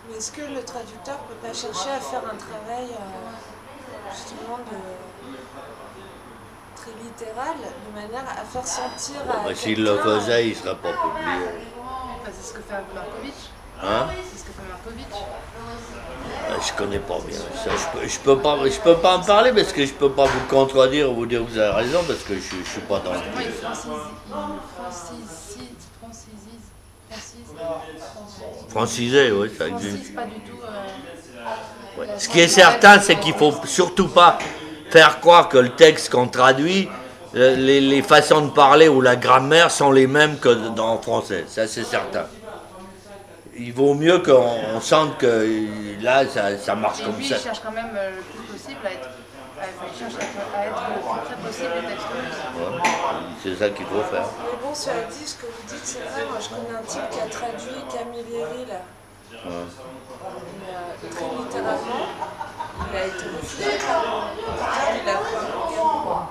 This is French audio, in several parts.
Mais est-ce que le traducteur peut pas chercher à faire un travail justement très littéral, de manière à faire sentir à s'il le faisait, il ne serait pas publié. C'est ce que fait Markovitch. Hein? C'est ce que fait Markovitch. Je connais pas bien ça. Je peux pas en parler parce que je peux pas vous contredire ou vous dire que vous avez raison parce que je suis pas dans le... Moi, il Francisé, oui, ça francise existe. pas du tout. Ouais. Ce qui est certain, c'est qu'il faut surtout pas faire croire que le texte qu'on traduit, les façons de parler ou la grammaire sont les mêmes que dans le français. Ça, c'est certain. Il vaut mieux qu'on sente que là, ça marche comme lui, ça. Il cherche quand même le plus possible à être, il cherche à être le plus près possible du texte. Ouais. C'est ça qu'il faut faire. Mais bon, cela dit, ce que vous dites, c'est vrai. Moi, je connais un type qui a traduit Camilleri, là. Ouais. Très littéralement. Il a été refusé par l'éditeur, il a pris également.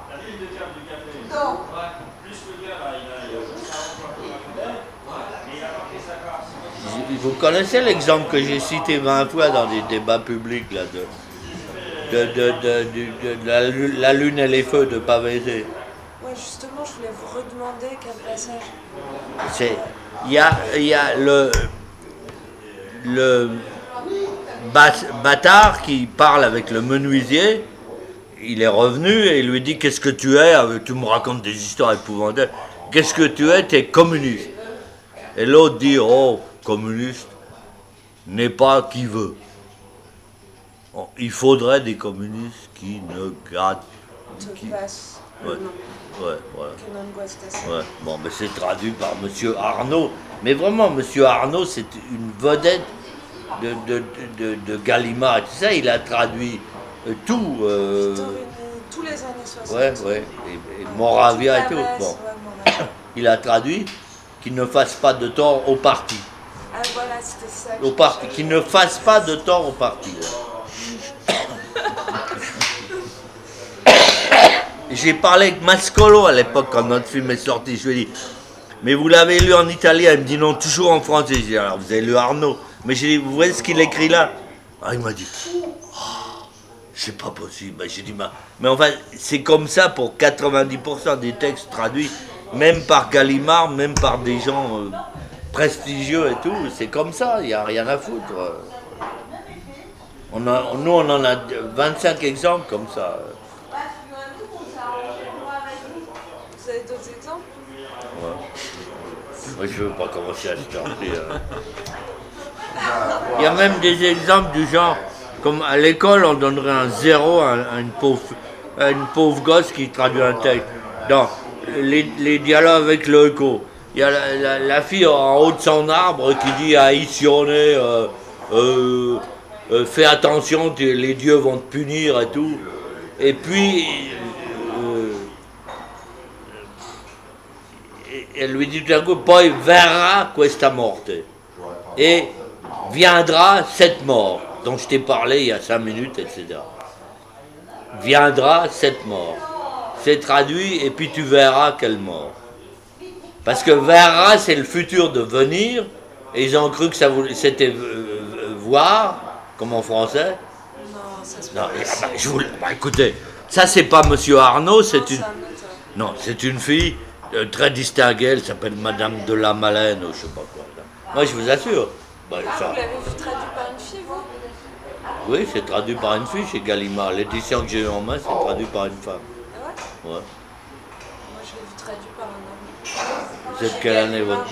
Vous connaissez l'exemple que j'ai cité 20 fois dans des débats publics là, de la lune et les feux de Pavese. Ouais, justement, je voulais vous redemander quel passage. Il y a le bâtard qui parle avec le menuisier. Il est revenu et il lui dit: qu'est-ce que tu es? Tu me racontes des histoires épouvantables. Qu'est-ce que tu es? Tu es communiste. Et l'autre dit: oh, communiste n'est pas qui veut. Bon, il faudrait des communistes qui ne gâtent. Qui passe. Ouais. Ouais, voilà. Ouais. Bon, mais c'est traduit par M. Arnaud. Mais vraiment, M. Arnaud, c'est une vedette de Gallimard et tout ça. Il a traduit tout. Tous les années 60. Ouais. Et Moravia et tout. Bon. Ouais, Il a traduit qu'il ne fasse pas de tort au parti. Ah voilà, c'était ça. Au parti. Qu'il ne fasse pas de tort au parti. J'ai parlé avec Mascolo à l'époque quand notre film est sorti. Je lui ai dit: mais vous l'avez lu en italien? Il me dit: non, toujours en français. J'ai dit: alors vous avez lu Arnaud? Mais j'ai dit: vous voyez ce qu'il écrit là? Ah, il m'a dit: oh, c'est pas possible. J'ai dit: mais enfin, c'est comme ça pour 90% des textes traduits, même par Gallimard, même par des gens prestigieux et tout. C'est comme ça, il n'y a rien à foutre. Nous, on en a 25 exemples comme ça. Vous avez d'autres exemples? Ouais. Moi, je ne veux pas commencer à se chanter. Il y a même des exemples du genre, comme à l'école, on donnerait un 0 à une pauvre gosse qui traduit un texte. Dans les dialogues avec le écho, il y a la fille en haut de son arbre qui dit à Issione, fais attention, les dieux vont te punir et tout. Et puis, elle lui dit tout d'un coup: poi verrà questa morte. Et viendra cette mort, dont je t'ai parlé il y a 5 minutes, etc. Viendra cette mort. C'est traduit: et puis tu verras quelle mort. Parce que verra, c'est le futur de venir, et ils ont cru que c'était voir, comme en français. Non, ça se passe. Écoutez, ça c'est pas Monsieur Arnaud, c'est une... Non, c'est une fille très distinguée, elle s'appelle Madame de la Malène, ou je sais pas quoi. Moi, je vous assure. Vous l'avez vu traduit par une fille, vous? Oui, c'est traduit par une fille chez Gallimard. L'édition que j'ai eue en main, c'est traduit par une femme. Ah ouais? Ouais. Moi, je l'ai vu traduit par un homme. Vous êtes quelle année, votre...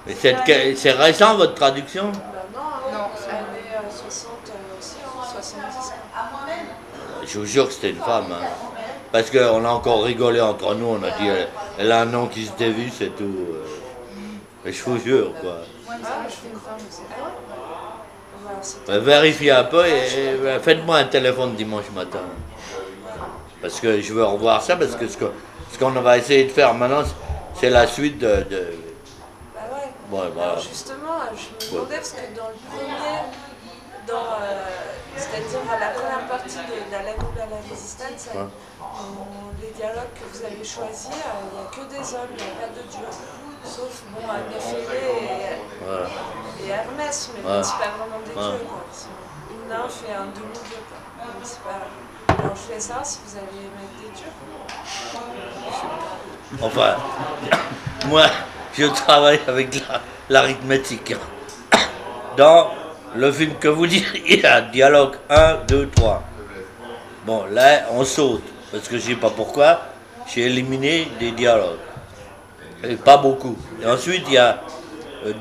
Mais c'est récent, votre traduction? Non, c'est années 60 aussi, 70. Je vous jure que c'était une femme. Hein. Parce qu'on a encore rigolé entre nous, on a dit: elle a un nom qui se dévisse et tout. Mais je vous jure, quoi. Vérifiez un peu et faites-moi un téléphone dimanche matin. Parce que je veux revoir ça, parce que ce qu'on va essayer de faire maintenant, c'est la suite de... Bah ouais. Ouais, voilà. Alors justement, je me demandais, parce que C'est-à-dire la première partie de La Lagune de la Résistance, Ouais. les dialogues que vous avez choisis, il n'y a que des hommes, il n'y a pas de dieux. Sauf Néphélé et Hermès, mais Ouais. c'est pas vraiment des Ouais. dieux. Quoi. C'est une nymphe et un demi-dieu. Quoi. Donc, c'est pas... Alors je voulais savoir si vous alliez mettre des dieux. Enfin, moi, je travaille avec l'arithmétique. Dans le film que vous dites, il y a dialogue 1, 2, 3. Bon, là, on saute, parce que je ne sais pas pourquoi, j'ai éliminé des dialogues. Et pas beaucoup. Et ensuite, il y a,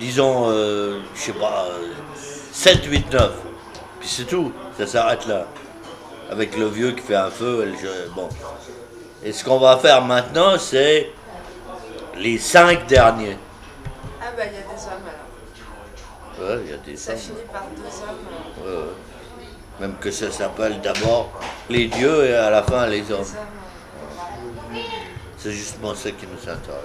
disons, je sais pas, 7, 8, 9. Puis c'est tout, ça s'arrête là. Avec le vieux qui fait un feu, bon. Et ce qu'on va faire maintenant, c'est les 5 derniers. Ah bah il y a des hommes alors. Ouais, il y a des Ça femmes. finit par 2 hommes. Ouais, ouais. Même que ça s'appelle d'abord les dieux et à la fin les hommes. Des hommes C'est justement ça qui nous intéresse.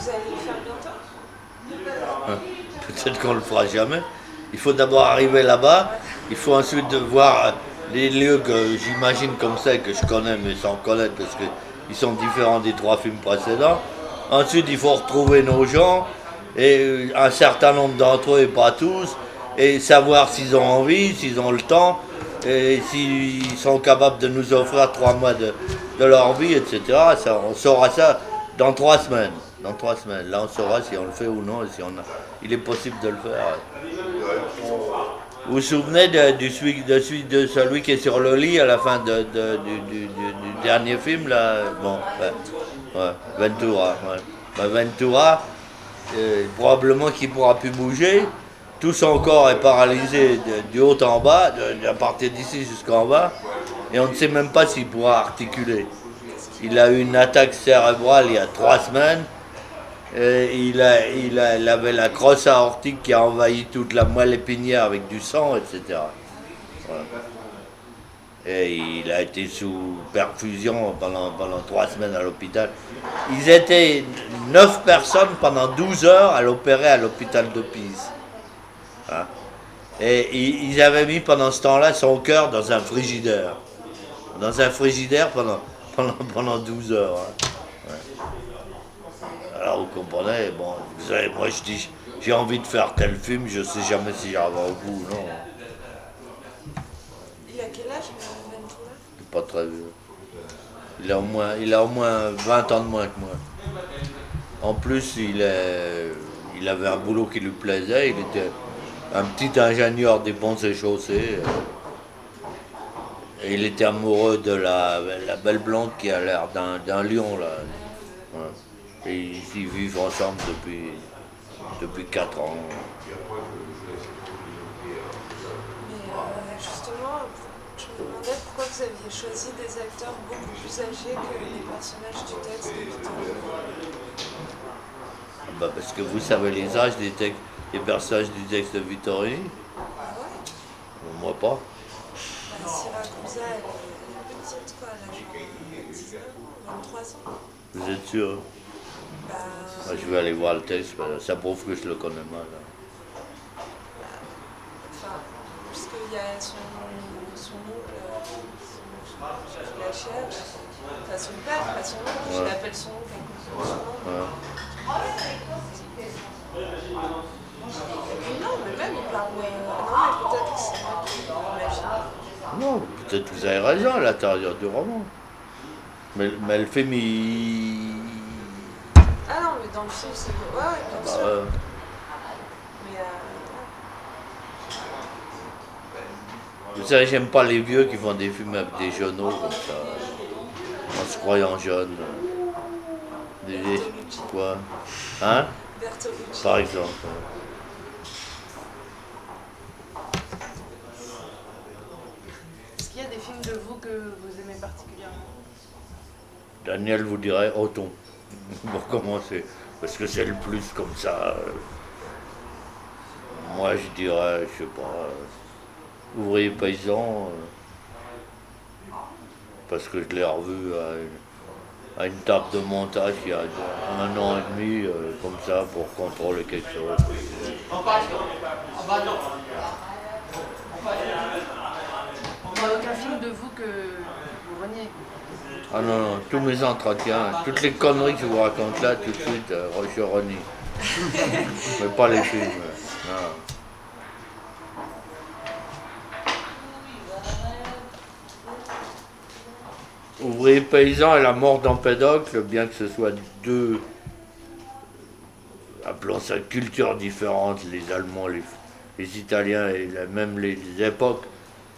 Vous allez le faire bientôt? Peut-être qu'on le fera jamais. Il faut d'abord arriver là-bas. Il faut ensuite voir les lieux que j'imagine comme ça, que je connais, mais sans connaître, parce qu'ils sont différents des 3 films précédents. Ensuite, il faut retrouver nos gens, et un certain nombre d'entre eux, et pas tous, et savoir s'ils ont envie, s'ils ont le temps, et s'ils sont capables de nous offrir 3 mois de leur vie, etc. Ça, on saura ça dans 3 semaines. Dans 3 semaines. Là, on saura si on le fait ou non, et si il est possible de le faire. Vous vous souvenez de celui qui est sur le lit à la fin du dernier film là? Bon, ouais, Ventura. Ouais. Ben, Ventura, probablement qu'il ne pourra plus bouger. Tout son corps est paralysé du haut en bas, à partir d'ici jusqu'en bas, et on ne sait même pas s'il pourra articuler. Il a eu une attaque cérébrale il y a 3 semaines. Il avait la crosse aortique qui a envahi toute la moelle épinière avec du sang, etc. Voilà. Et il a été sous perfusion pendant 3 semaines à l'hôpital. Ils étaient 9 personnes pendant 12 heures à l'opérer à l'hôpital de Pise. Hein. Et ils avaient mis pendant ce temps-là son cœur dans un frigidaire. Dans un frigidaire pendant 12 heures. Hein. Alors vous comprenez, bon, vous savez, moi je dis, j'ai envie de faire tel film, je sais jamais si j'arriverai au bout, non. Il a quel âge, Ventura? Il n'est pas très vieux. Il a au moins 20 ans de moins que moi. En plus, il avait un boulot qui lui plaisait, il était un petit ingénieur des ponts et chaussées. Et il était amoureux de la belle blonde qui a l'air d'un lion, là. Ouais. Et ils vivent ensemble depuis 4 ans. Mais justement, je me demandais pourquoi vous aviez choisi des acteurs beaucoup plus âgés que les personnages du texte de Victor Hugo. Bah parce que vous savez les âges des personnages du texte de Vittorini. Ah ouais? Moi pas. Bah, Siracusa, elle est petite, quoi. Elle a genre 19 ans, 23 ans. Vous êtes sûr? Bah, Ah, je vais aller voir le texte, ça prouve que je le connais mal. Hein. enfin, puisqu'il y a son oncle, je la cherche, enfin son père, pas son oncle, je Ouais. l'appelle son oncle à cause de son oncle. Ouais. Non, mais même il parle. Non, mais peut-être que c'est moi qui m'imagine. Non, peut-être que vous avez raison à l'intérieur du roman. Mais le film, il... Ah non, mais dans le film, c'est. Ouais, bien Bah, sûr. Mais. vous savez, j'aime pas les vieux qui font des films avec des jeunes comme ça, en se croyant jeunes. Quoi? Hein? Bertolucci. Par exemple. Est-ce qu'il y a des films de vous que vous aimez particulièrement? Daniel vous dirait Othon, pour commencer, parce que c'est le plus comme ça. Moi je dirais, je sais pas, Ouvrier paysan, parce que je l'ai revu à une table de montage il y a 1 an et demi, comme ça, pour contrôler quelque chose. Il n'y a aucun film de vous que vous reniez. Ah non, non, tous mes entretiens, toutes les conneries que je vous raconte là, tout de suite, je renie. Mais pas les films. Non. Ouvrier paysan et la mort d'Empédocle, bien que ce soit deux, appelons ça cultures différentes, les Allemands, les Italiens et même les époques,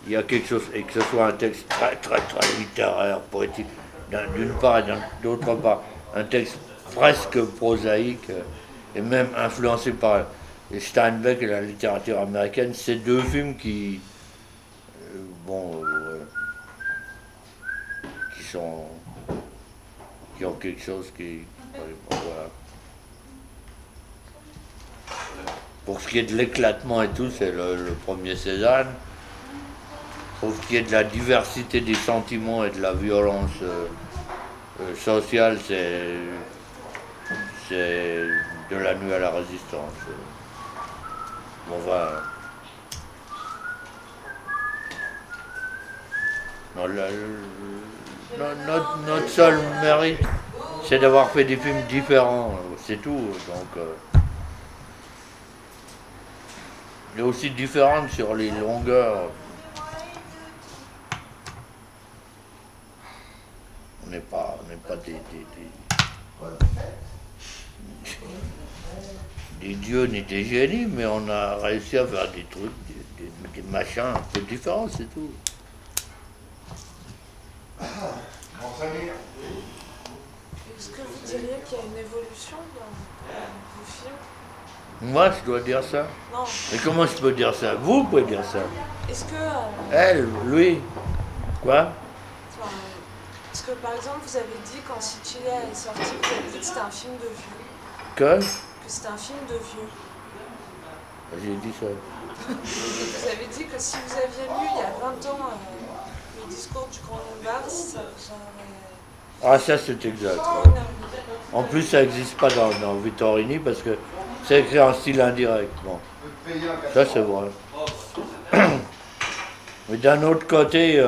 il y a quelque chose, et que ce soit un texte très très très littéraire, poétique, d'une part et d'autre part, un texte presque prosaïque, et même influencé par Steinbeck et la littérature américaine, c'est deux films qui, qui ont quelque chose qui... Voilà. Pour ce qui est de l'éclatement et tout, c'est le premier Cézanne. Pour ce qui est de la diversité des sentiments et de la violence sociale, c'est de la nuit à la résistance. Bon, voilà. Non, notre seul mérite, c'est d'avoir fait des films différents, c'est tout. Donc, et aussi différentes sur les longueurs. On n'est pas des dieux ni des génies, mais on a réussi à faire des trucs, des machins un peu différents, c'est tout. Est-ce que vous diriez qu'il y a une évolution dans vos films? Moi, je dois dire ça? Non. Mais comment je peux dire ça? Vous pouvez dire ça. Est-ce que... Elle, lui. Quoi? Parce que par exemple, vous avez dit quand Sicilia est sorti, vous avez dit que c'était un film de vieux. Que c'était un film de vieux. J'ai dit ça. Vous avez dit que si vous aviez lu il y a 20 ans le discours du Grand Lombard, ça vous aurait... Ah, ça c'est exact. énorme. En plus, ça n'existe pas dans Vittorini parce que c'est écrit en style indirect. Bon. Ça c'est vrai. Mais d'un autre côté,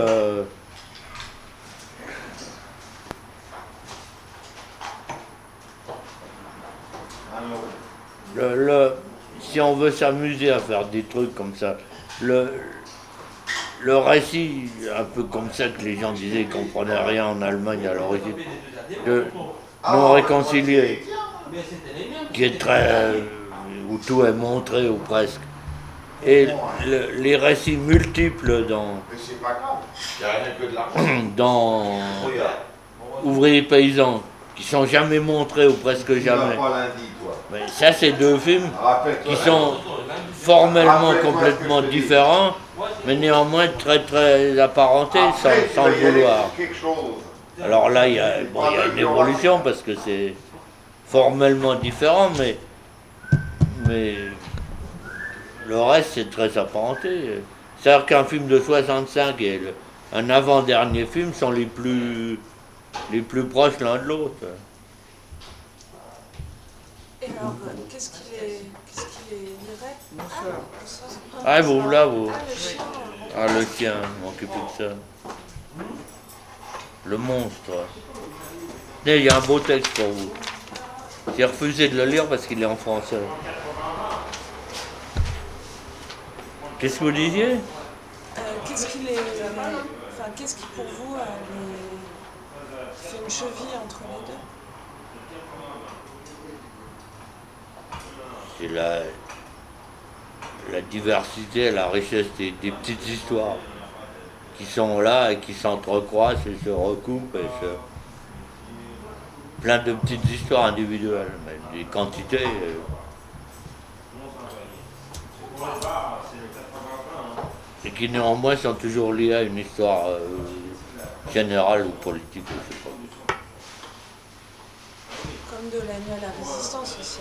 si on veut s'amuser à faire des trucs comme ça, le récit, un peu comme ça que les gens disaient qu'ils ne comprenaient rien en Allemagne à l'origine, de non réconcilié, qui est très... où tout est montré ou presque. Et les récits multiples dans Ouvriers paysans, qui sont jamais montrés ou presque jamais. Mais ça, c'est deux films qui sont formellement complètement différents, mais néanmoins très très apparentés sans le vouloir. Alors là, il y a une évolution parce que c'est formellement différent, mais le reste c'est très apparenté. C'est-à-dire qu'un film de 65 et un avant-dernier film sont les plus proches l'un de l'autre. Et alors, qu'est-ce qu'il lirait? Ah, vous, là, vous. Ah, le chien. Ah, le chien, m'occupe de ça. Le monstre. Il y a un beau texte pour vous. J'ai refusé de le lire parce qu'il est en français. Qu'est-ce que vous disiez? Qu'est-ce qui pour vous fait une cheville entre les deux? C'est la diversité, la richesse des petites histoires qui sont là et qui s'entrecroisent et se recoupent. Plein de petites histoires individuelles, mais des quantités. Et qui néanmoins sont toujours liées à une histoire générale ou politique, je ne sais pas. Comme de la nuit à la résistance aussi.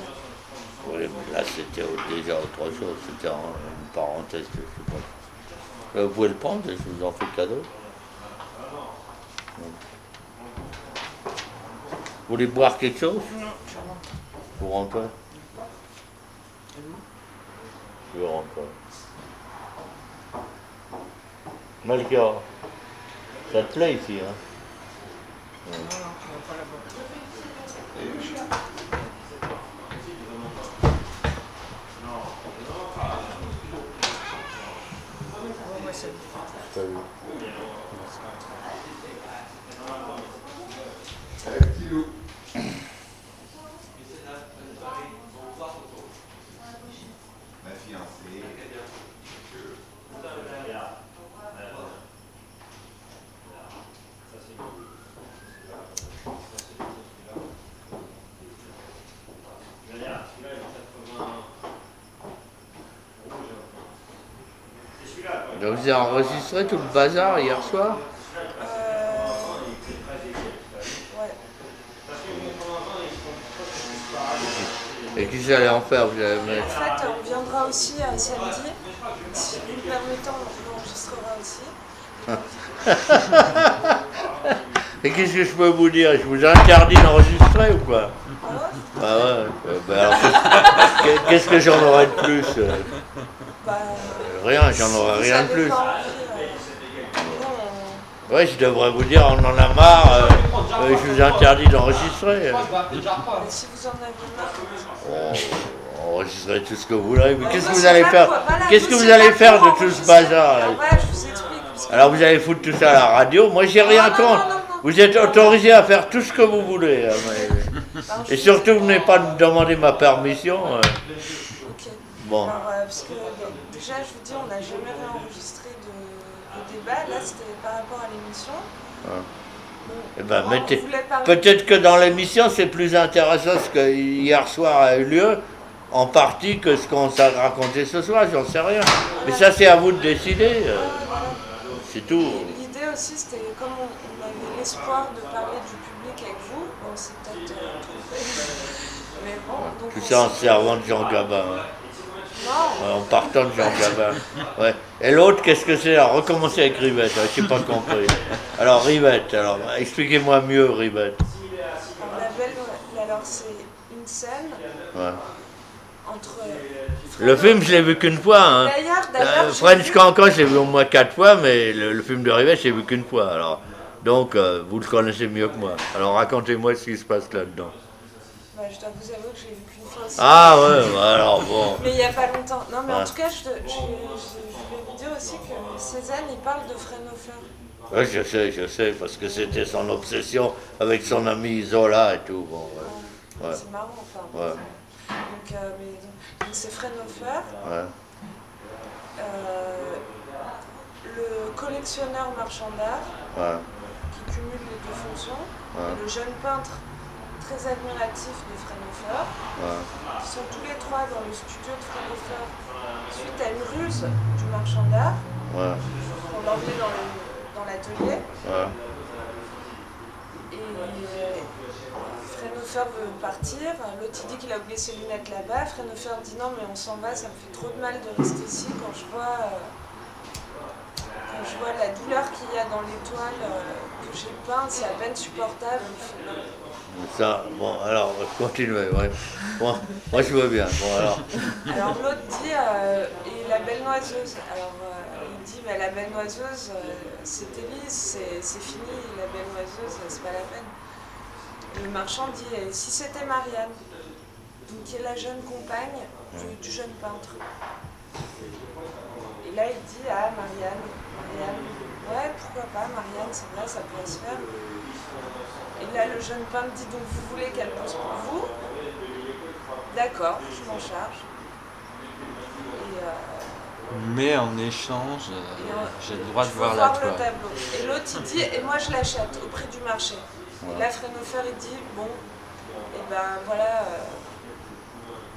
Oui, mais là c'était déjà autre chose, c'était une parenthèse, je sais pas. Vous pouvez le prendre, je vous en fais cadeau. Vous voulez boire quelque chose? Non, je rentre. Vous rentrez? Je rentre. Melchior, ça te plaît ici, hein? Non, non, tu vas pas là-bas. Bon, moi, salut. Salut. Ma fiancée. Donc, vous avez enregistré tout le bazar hier soir? Ouais. Et qui j'allais en faire? Vous allez mettre... En fait, on viendra aussi samedi. Si vous le permettez, on enregistrera aussi. Et qu'est-ce que je peux vous dire? Je vous interdis d'enregistrer ou quoi? Ah ouais? Ah ouais, ben alors, qu'est-ce que j'en aurais de plus? Bah, Rien, j'en aurais vous rien de avez plus. pas envie, non, Ouais, je devrais vous dire, on en a marre, je vous interdis d'enregistrer. si vous en avez marre. Enregistrez tout ce que vous voulez, mais qu'est-ce que moi, vous c'est allez pas faire? quoi. Voilà, Qu'est-ce que nous, vous c'est allez pas faire pour de tout ce enregistrer. bazar là? Alors voilà, je vous explique. parce que- Alors vous allez foutre tout ça à la radio, moi j'ai rien non, contre. non. Vous êtes autorisé à faire tout ce que vous voulez. Alors, je Et vous surtout, explique. venez pas me demander ma permission. Ok. Bon, Alors, parce que déjà, je vous dis, on n'a jamais réenregistré de débat. Là, c'était par rapport à l'émission. eh ben, On mettez... voulait parler- peut-être que dans l'émission c'est plus intéressant ce que hier soir a eu lieu, en partie que ce qu'on s'est raconté ce soir, j'en sais rien. Mais ça c'est à vous de décider, Voilà. c'est tout. L'idée aussi, c'était comme on avait l'espoir de parler du public avec vous, on s'est peut-être trompé. Mais bon, donc Tout on ça en s'est- se servant de Jean Gabin. Hein. Non, Ouais, en partant de Jean Gabin. Ouais. Et l'autre, qu'est-ce que c'est? Alors, recommencer avec Rivette, je n'ai pas compris. Alors, Rivette, alors, expliquez-moi mieux, Rivette. alors c'est une scène Ouais. entre. Le film, je l'ai vu qu'une fois. Hein. D'ailleurs, j'ai French vu- Cancan, je l'ai vu au moins 4 fois, mais le film de Rivette, je l'ai vu qu'une fois. Alors, donc, vous le connaissez mieux que moi. Alors, racontez-moi ce qui se passe là-dedans. Bah, je dois vous avouer que je l'ai vu qu'une fois aussi. Ah ouais, bah alors bon. Mais il n'y a pas longtemps. Non, mais Ouais. en tout cas, je vais vous dire aussi que Cézanne, il parle de Frenhofer. Ouais, je sais, parce que c'était son obsession avec son ami Zola et tout. Bon, ouais. Ouais. C'est marrant, enfin. Ouais. Donc c'est Frenhofer. Ouais. Le collectionneur marchand d'art, Ouais. qui cumule les deux fonctions, Ouais. et le jeune peintre très admiratif de Frenhofer, Ouais. qui sont tous les trois dans le studio de Frenhofer suite à une ruse du marchand d'art. Ouais. On l'emmenait dans l'atelier. Ouais. Et Frenhofer veut partir. L'autre il dit qu'il a oublié ses lunettes là-bas. Frenhofer dit non, mais on s'en va, ça me fait trop de mal de rester ici quand je vois la douleur qu'il y a dans les toiles que j'ai peintes, c'est à peine supportable. Il fait non. Ça, bon, alors, continuez, ouais. Bon, moi je veux bien, bon alors. Alors l'autre dit et la belle noiseuse. Alors il dit bah, la belle noiseuse c'est Élise, c'est fini, la belle noiseuse c'est pas la peine. Le marchand dit si c'était Marianne, donc qui est la jeune compagne du jeune peintre. Et là il dit ah Marianne, ouais pourquoi pas Marianne, c'est vrai ça pourrait se faire. Et là le jeune peintre dit donc vous voulez qu'elle pose pour vous? D'accord, je m'en charge. Mais en échange, j'ai le droit de Il faut voir la le toile. tableau. Et l'autre il dit et moi je l'achète au prix du marché. Et là Frenhofer il dit bon, et ben voilà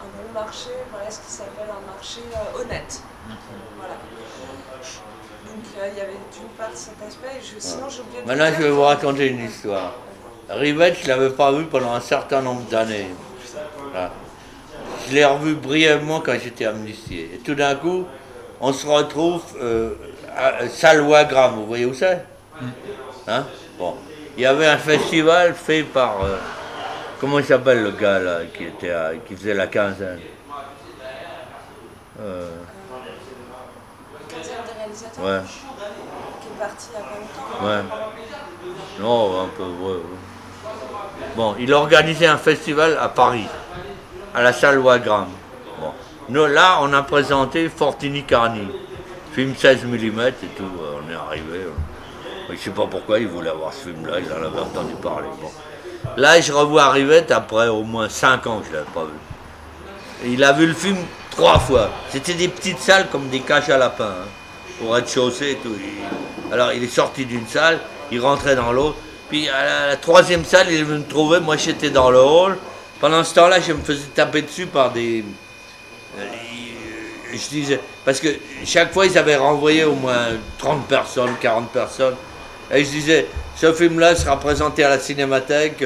un bon marché, voilà ce qui s'appelle un marché honnête. Voilà. Donc il y avait d'une part cet aspect, et sinon j'ai oublié de Maintenant, vous je dire vais vous que- raconter une histoire. Rivette, je ne l'avais pas vu pendant un certain nombre d'années. Voilà. Je l'ai revu brièvement quand j'étais amnistié. Et tout d'un coup, on se retrouve à Salle-Wagram, vous voyez où c'est? Hein? Bon. Il y avait un festival fait par Comment il s'appelle le gars là qui faisait la quinzaine? Quinzaine des réalisateurs. Ouais. Qui est parti il y a pas longtemps. Ouais. Non, un peu, ouais. Bon, il a organisé un festival à Paris, à la salle Wagram. Bon. Nous, là, on a présenté Fortini Carni, film 16 mm et tout, on est arrivé. Je sais pas pourquoi il voulait avoir ce film-là, il en avait entendu parler. Bon. Là, je revois Rivette après au moins 5 ans que je ne l'avais pas vu. Et il a vu le film 3 fois. C'était des petites salles comme des cages à lapins, hein, au rez-de-chaussée et tout. Alors, il est sorti d'une salle, il rentrait dans l'autre. Puis à la 3e salle, il est venu me trouver. Moi, j'étais dans le hall. Pendant ce temps-là, je me faisais taper dessus par des... je disais... Parce que chaque fois, ils avaient renvoyé au moins 30 personnes, 40 personnes. Et je disais, ce film-là sera présenté à la Cinémathèque.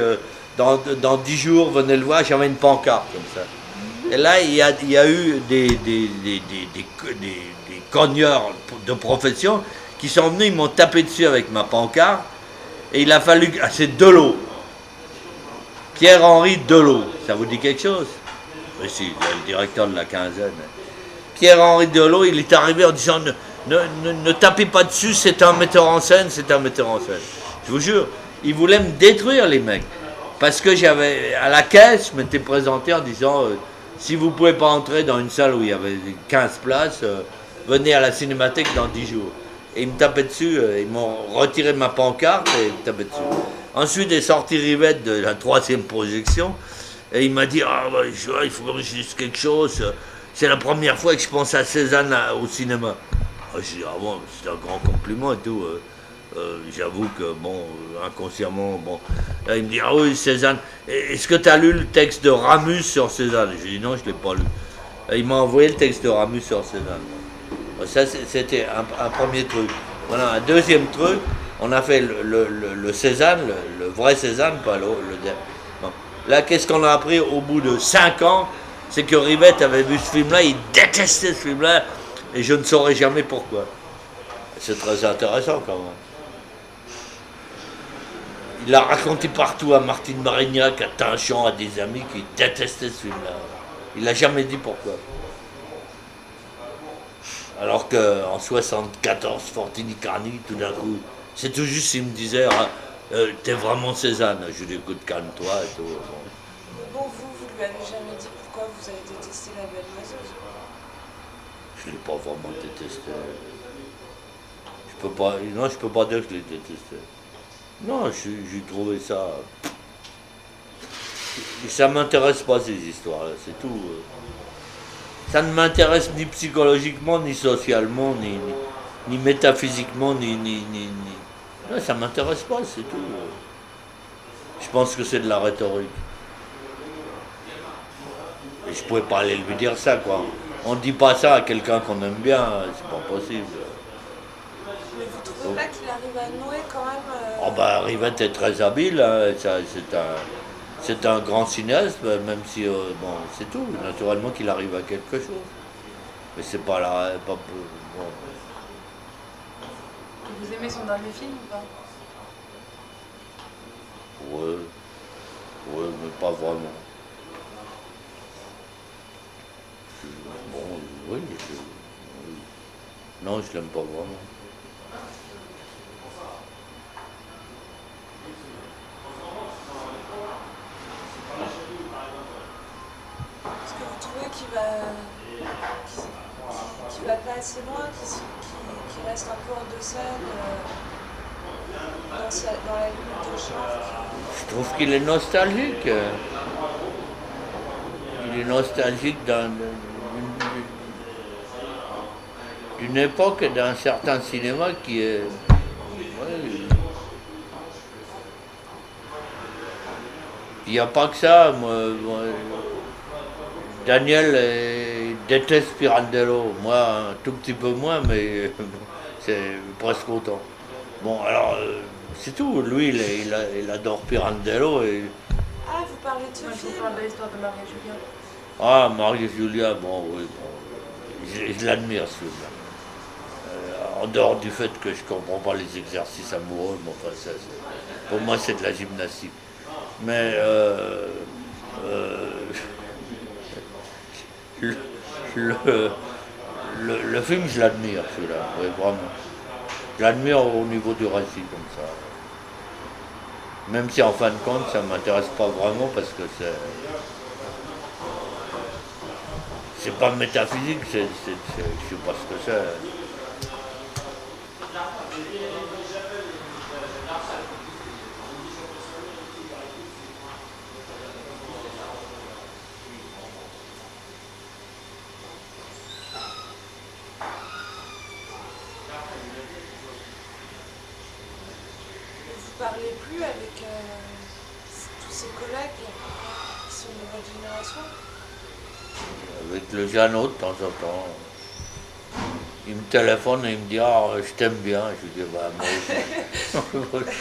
Dans 10 jours, venez le voir. J'avais une pancarte comme ça. Et là, il y a eu des cogneurs de profession qui sont venus, ils m'ont tapé dessus avec ma pancarte. Et il a fallu... Ah, c'est Delot. Pierre-Henri Delot. Ça vous dit quelque chose? Oui, si, le directeur de la quinzaine. Pierre-Henri Delot, il est arrivé en disant ne tapez pas dessus, c'est un metteur en scène, c'est un metteur en scène. Je vous jure, il voulait me détruire, les mecs. Parce que j'avais... À la caisse, je m'étais présenté en disant si vous ne pouvez pas entrer dans une salle où il y avait 15 places, venez à la Cinémathèque dans 10 jours. Et ils me tapaient dessus, ils m'ont retiré ma pancarte et ils me tapaient dessus. Ensuite est sorti Rivette de la 3e projection et il m'a dit ah, bah, il faut que je dise quelque chose, c'est la première fois que je pense à Cézanne au cinéma. J'ai dit ah bon, c'est un grand compliment et tout. J'avoue que bon, inconsciemment, bon. Là, il me dit ah oui, Cézanne, est-ce que tu as lu le texte de Ramus sur Cézanne? J'ai dit non, je ne l'ai pas lu. Et il m'a envoyé le texte de Ramus sur Cézanne. Ça, c'était un premier truc. Voilà, un deuxième truc, on a fait le Cézanne, le vrai Cézanne, pas le bon. Là, qu'est-ce qu'on a appris au bout de 5 ans? C'est que Rivette avait vu ce film-là, il détestait ce film-là, et je ne saurais jamais pourquoi. C'est très intéressant quand même. Il l'a raconté partout à Martine Marignac, à Tinchon, à des amis qui détestaient ce film-là. Il n'a jamais dit pourquoi. Alors qu'en 74, Fortini Carni, tout d'un coup, c'est tout juste, il me disait t'es vraiment Cézanne. Je lui dis écoute, calme-toi et tout. Bon. Mais bon, vous lui avez jamais dit pourquoi vous avez détesté La Belle Oiseuse? Je ne l'ai pas vraiment détesté. Non, je peux pas dire que je l'ai détesté. Non, j'ai trouvé ça... Ça ne m'intéresse pas ces histoires-là, c'est tout. Ça ne m'intéresse ni psychologiquement, ni socialement, ni métaphysiquement, Non, ça ne m'intéresse pas, c'est tout. Je pense que c'est de la rhétorique. Et je ne pouvais pas aller lui dire ça, quoi. On ne dit pas ça à quelqu'un qu'on aime bien, c'est pas possible. Mais vous trouvez pas qu'il arrive à nouer quand même Oh bah, Rivette est très habile, hein. C'est un grand cinéaste, même si, bon, c'est tout, naturellement qu'il arrive à quelque chose. Mais c'est pas là, pas... Bon. Vous aimez son dernier film ou pas? Ouais, mais pas vraiment. Bon, oui, non, je l'aime pas vraiment. Est-ce que vous trouvez qu'il va pas assez loin, qu'il reste un peu en deçà dans la limite de genre Je trouve qu'il est nostalgique. Il est nostalgique d'une époque et d'un certain cinéma qui est... Ouais, il n'y a pas que ça. Moi, Daniel déteste Pirandello. Moi, un tout petit peu moins, mais c'est presque autant. Bon, alors, c'est tout. Lui, il adore Pirandello. Ah, vous parlez de ce Moi, je film? vous parle de l'histoire de Marie et Julien. Ah, Marie et Julia, bon, oui. Bon, je l'admire, ce film-là. En dehors du fait que je ne comprends pas les exercices amoureux, bon, enfin, pour moi, c'est de la gymnastique. Mais le, le film, je l'admire, celui-là, oui, vraiment. Je l'admire au niveau du récit, comme ça. Même si en fin de compte, ça ne m'intéresse pas vraiment, parce que c'est pas métaphysique, je sais pas ce que c'est. Vous parlez plus avec tous ces collègues qui sont de votre génération? Avec le Jeannot, de temps en temps. Il me téléphone et il me dit ah, je t'aime bien. Je lui dis bah moi aussi.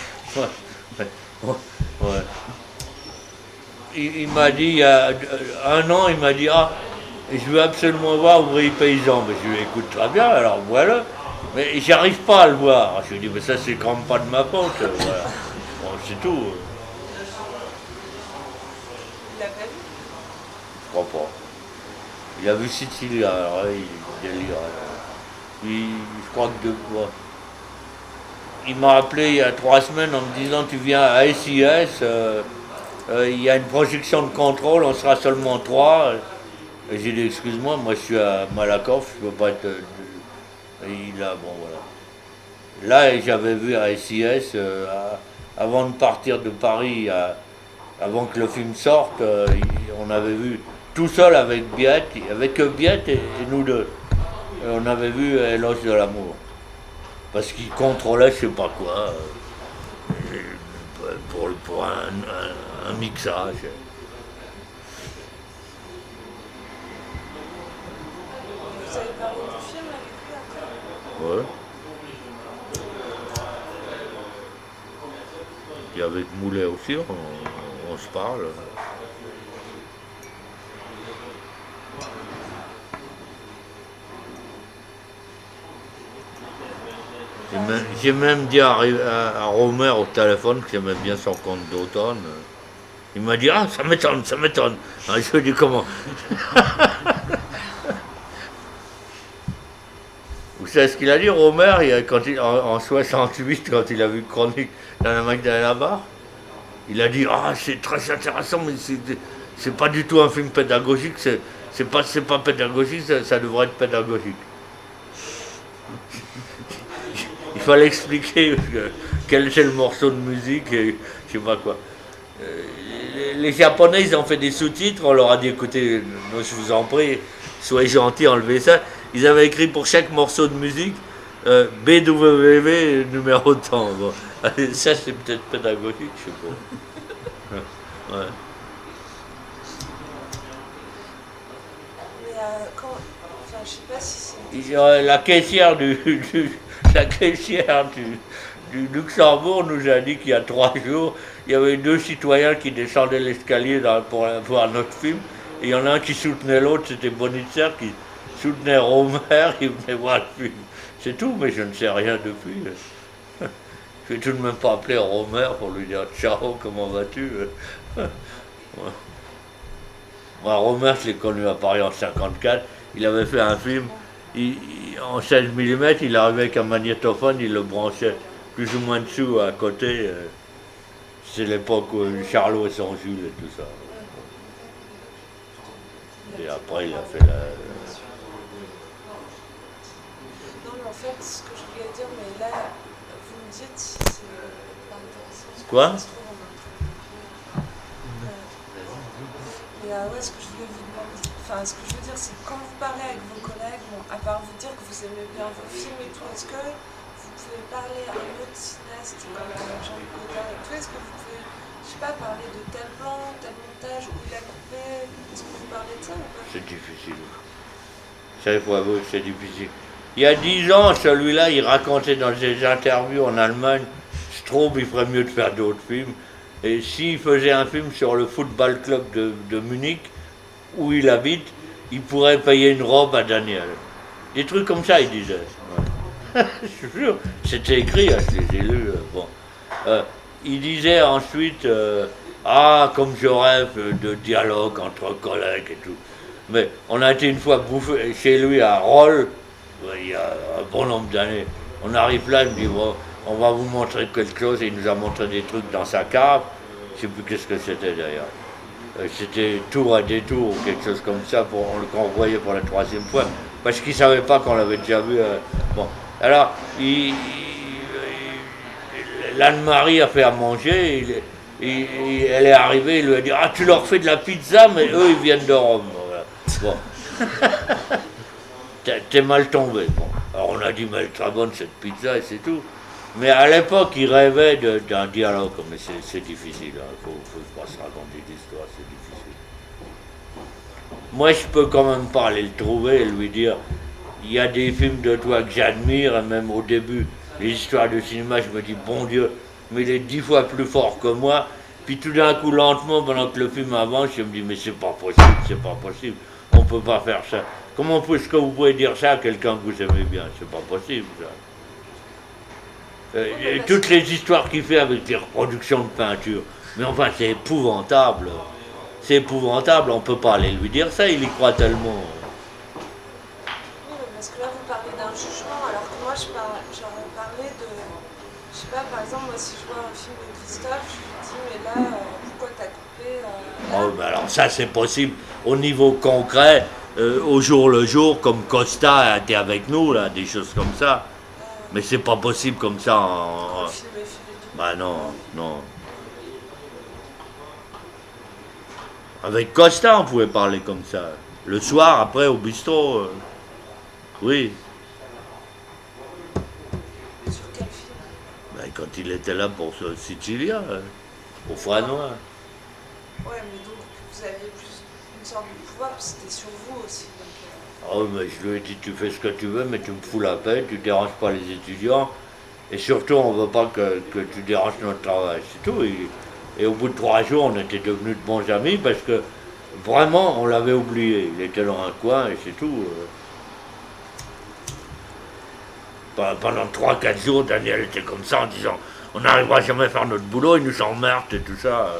Ouais. Il m'a dit, il y a 1 an, il m'a dit ah, je veux absolument voir Ouvrier Paysan. Mais je lui ai dit écoute très bien, alors voilà. Mais j'arrive pas à le voir. Je lui ai dit mais ça c'est quand même pas de ma faute. Voilà. Bon, c'est tout. Il l'a pas vu? Je crois pas. Il a vu Sicilia, alors là, il délire. Puis, je crois que il m'a appelé il y a 3 semaines en me disant tu viens à SIS, il y a une projection de contrôle, on sera seulement 3. Et j'ai dit excuse-moi, moi je suis à Malakoff, je peux pas être. Et il a bon voilà. Là j'avais vu à SIS, avant de partir de Paris, avant que le film sorte, on avait vu tout seul avec Biette, avec Biette et nous deux. Et on avait vu Éloge de l'amour. Parce qu'il contrôlait je sais pas quoi, pour un mixage. Vous avez parlé du film avec lui après? Ouais. Et avec Moulet aussi, on se parle. J'ai même dit à Romer au téléphone que j'aimais bien son conte d'automne. Il m'a dit ah ça m'étonne, ça m'étonne. Alors, je lui ai dit comment? Vous savez ce qu'il a dit Romer en 68 quand il a vu Chronique dans la Magdalena Bar? Il a dit ah c'est très intéressant mais c'est pas du tout un film pédagogique, c'est pas pédagogique, ça devrait être pédagogique. Il fallait expliquer quel était le morceau de musique et je sais pas quoi. Les Japonais, ils ont fait des sous-titres, on leur a dit écoutez, je vous en prie, soyez gentils, enlevez ça. Ils avaient écrit pour chaque morceau de musique BWV numéro de temps. Bon. Ça c'est peut-être pédagogique, je sais pas. Ouais. Mais enfin, je sais pas si c'est... La caissière du Luxembourg nous a dit qu'il y a 3 jours, il y avait 2 citoyens qui descendaient l'escalier pour voir notre film, et il y en a un qui soutenait l'autre, c'était Bonitzer qui soutenait Romer, il venait voir le film. C'est tout, mais je ne sais rien depuis. Je vais tout de même pas appeler Romer pour lui dire ciao, comment vas-tu? Moi, Romer, je l'ai connu à Paris en 54, il avait fait un film. En 16 mm, il arrivait avec un magnétophone, il le branchait plus ou moins dessous à côté. C'est l'époque où Charlot et son Jules et tout ça. Et après, il a fait la... Non, mais en fait, ce que je voulais dire, mais là, vous me dites si c'est pas intéressant. Quoi? Mais ouais, ce que je voulais vous demander, enfin, ce que je veux dire, c'est que quand vous parlez avec vos collègues, bon, à part vous dire que vous aimez bien vos films et tout, est-ce que vous pouvez parler à un autre cinéaste comme Jean-Luc Godard et tout? Est-ce que vous pouvez, je sais pas, parler de tel plan, tel montage, où il a coupé? Est-ce que vous parlez de ça ou pas? C'est difficile. Ça, il faut avouer que c'est difficile. Il y a 10 ans, celui-là, il racontait dans ses interviews en Allemagne, Straub, il ferait mieux de faire d'autres films. Et s'il faisait un film sur le football club de Munich, où il habite, il pourrait payer une robe à Daniel. Des trucs comme ça, il disait. Ouais. Je suis sûr, c'était écrit, j'ai lu. Bon. Il disait ensuite, Ah, comme je rêve de dialogue entre collègues et tout. Mais on a été une fois bouffé chez lui à Rolle, il y a un bon nombre d'années. On arrive là, il me dit, bon, on va vous montrer quelque chose. Et il nous a montré des trucs dans sa cave. Je ne sais plus qu'est-ce que c'était d'ailleurs. C'était tour à détour ou quelque chose comme ça, qu'on revoyait pour la 3e fois. Parce qu'il ne savait pas qu'on l'avait déjà vu. Bon. Alors, l'Anne-Marie a fait à manger. Elle est arrivée, il lui a dit, ah, tu leur fais de la pizza, mais eux, ils viennent de Rome. Voilà. Bon. T'es mal tombé. Bon. Alors on a dit, mais elle est très bonne cette pizza et c'est tout. Mais à l'époque, il rêvait d'un dialogue. Mais c'est difficile. Il faut pas se raconter d'histoire, c'est difficile. Moi, je peux quand même pas aller le trouver et lui dire, il y a des films de toi que j'admire, et même au début, les histoires de cinéma, je me dis, bon Dieu, mais il est 10 fois plus fort que moi. Puis tout d'un coup, lentement, pendant que le film avance, je me dis, mais c'est pas possible, c'est pas possible. On peut pas faire ça. Comment est-ce que vous pouvez dire ça à quelqu'un que vous aimez bien? C'est pas possible, ça. Toutes les histoires qu'il fait avec les reproductions de peinture. Mais enfin, c'est épouvantable. C'est épouvantable, on peut pas aller lui dire ça, il y croit tellement. Oui, parce que là, vous parlez d'un jugement, alors que moi, j'aurais parlé de... Je sais pas, par exemple, moi, si je vois un film de Christophe, je lui dis, mais là, pourquoi t'as coupé Oh, ben alors ça, c'est possible au niveau concret, au jour le jour, comme Costa a été avec nous, là, des choses comme ça. Mais c'est pas possible comme ça en... Bah non, non. Avec Costa, on pouvait parler comme ça. Le soir, après, au bistrot. Oui. Sur quel film? Ben, quand il était là pour Sicilia, au Franois. Ouais, mais donc vous aviez plus une sorte de pouvoir, parce que c'était sur vous aussi. Donc, Oh, mais je lui ai dit, tu fais ce que tu veux, mais tu me fous la paix, tu déranges pas les étudiants. Et surtout, on veut pas que tu déranges notre travail, c'est tout. Et au bout de 3 jours, on était devenus de bons amis parce que vraiment, on l'avait oublié. Il était dans un coin et c'est tout. Pendant 3-4 jours, Daniel était comme ça en disant, on n'arrivera jamais à faire notre boulot, il nous emmerde et tout ça.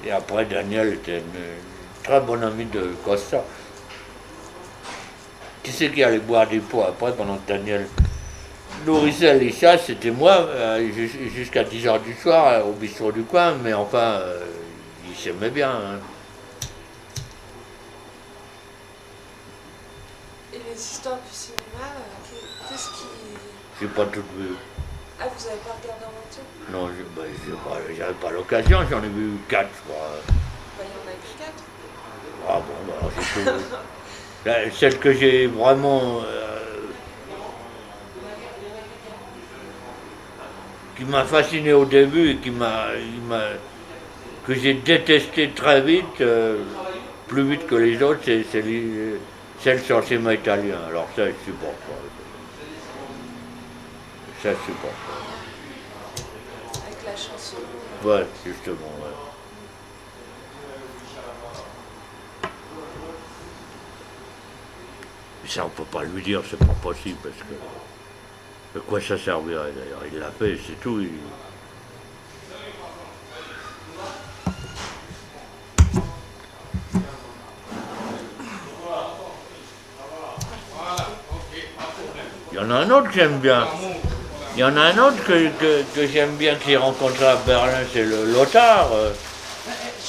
Et après, Daniel était une très bonne amie de Costa. Qui c'est qui allait boire des pots après pendant que Daniel nourrissait les chats? C'était moi, jusqu'à 10h du soir, au bistrot du coin, mais enfin, il s'aimait bien. Hein. et les histoires du cinéma, qu'est-ce qui... J'ai pas tout vu. Ah, vous avez pas regardé en entier? Non, j'avais pas l'occasion, j'en ai vu 4, je crois. Bah, il y en a que 4. Ah bon, bah, alors j'ai tout vu. Celle que j'ai vraiment... qui m'a fasciné au début et que j'ai détesté très vite, plus vite que les autres, c'est celle sur le cinéma italien. Alors ça, je supporte pas. Ça, je supporte pas. Avec la chanson. Ouais, justement, ouais. Ça, on peut pas lui dire, c'est pas possible, parce que... De quoi ça servirait, d'ailleurs? Il l'a fait, c'est tout. Il y en a un autre que j'aime bien. Il y en a un autre que j'aime bien, que j'ai rencontré à Berlin, c'est le Lothar.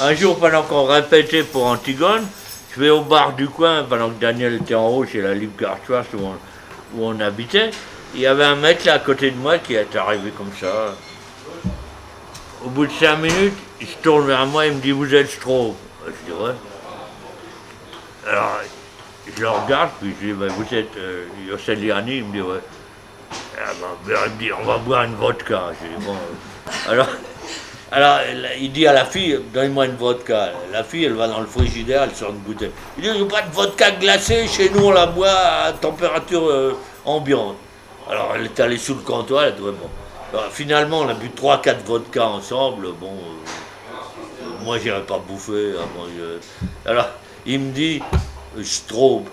Un jour, pendant qu'on répétait pour Antigone, je vais au bar du coin, pendant que Daniel était en haut chez la Libre Garchoise où on habitait. Il y avait un mec là à côté de moi qui est arrivé comme ça. Au bout de 5 minutes, il se tourne vers moi et me dit, vous êtes Straub. Je dis, ouais. Alors, je le regarde, puis je dis, ben, vous êtes Yosseliani? Il me dit, ouais. Il me dit, on va boire une vodka. Je dis, bon. Alors, il dit à la fille, donnez-moi une vodka. La fille, elle va dans le frigidaire, elle sort une bouteille. Il dit, il n'y a pas de vodka glacée, chez nous on la boit à température ambiante. Alors, elle est allée sous le comptoir, elle a dit, ouais, bon. Alors, finalement, on a bu 3-4 vodkas ensemble. Bon, moi, j'irais pas bouffer. Alors, il me dit, Straub.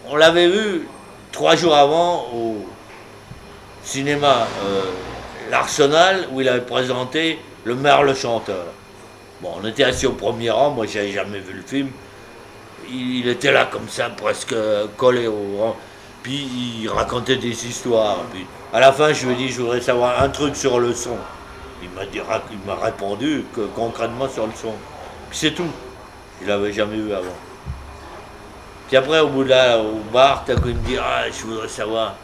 On l'avait vu 3 jours avant, au cinéma L'Arsenal, où il avait présenté Le Maire le Chanteur. Bon, on était assis au premier rang, moi j'avais jamais vu le film. Il était là comme ça, presque collé au rang. Puis il racontait des histoires. Puis à la fin, je lui ai dit, je voudrais savoir un truc sur le son. Il m'a répondu que, concrètement sur le son. Puis c'est tout. Je l'avais jamais vu avant. Puis après, au bout de là, au bar, t'as il me dit, ah, je voudrais savoir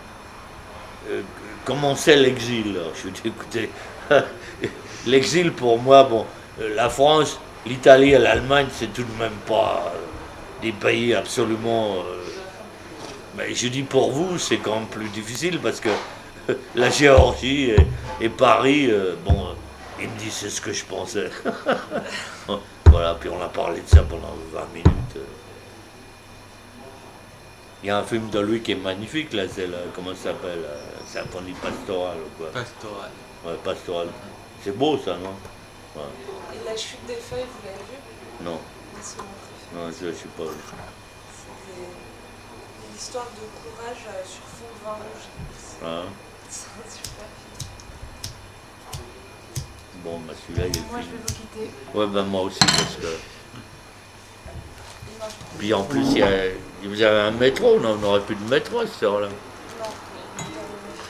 comment c'est l'exil. Je lui ai dit, écoutez, l'exil pour moi, bon, la France, l'Italie et l'Allemagne, c'est tout de même pas des pays absolument... mais je dis pour vous, c'est quand même plus difficile parce que la Géorgie et Paris, bon, il me dit c'est ce que je pensais. Voilà, puis on a parlé de ça pendant 20 minutes. Il y a un film de lui qui est magnifique, là, c'est comment ça s'appelle, Symphonie pastorale ou quoi. Pastoral. Ouais, pastorale. C'est beau ça, non? Ouais. Et La Chute des Feuilles, vous l'avez vu? Non. C'est mon préféré. Non, je ne sais pas. C'est une histoire de courage sur fond de vin rouge. Hein? C'est un super film. Bon, bah celui-là, il est Moi, je fini. vais vous quitter. Ouais, ben moi aussi, parce que... Non, Puis en plus, vous avez un métro, non, on n'aurait plus de métro à cette heure-là. non.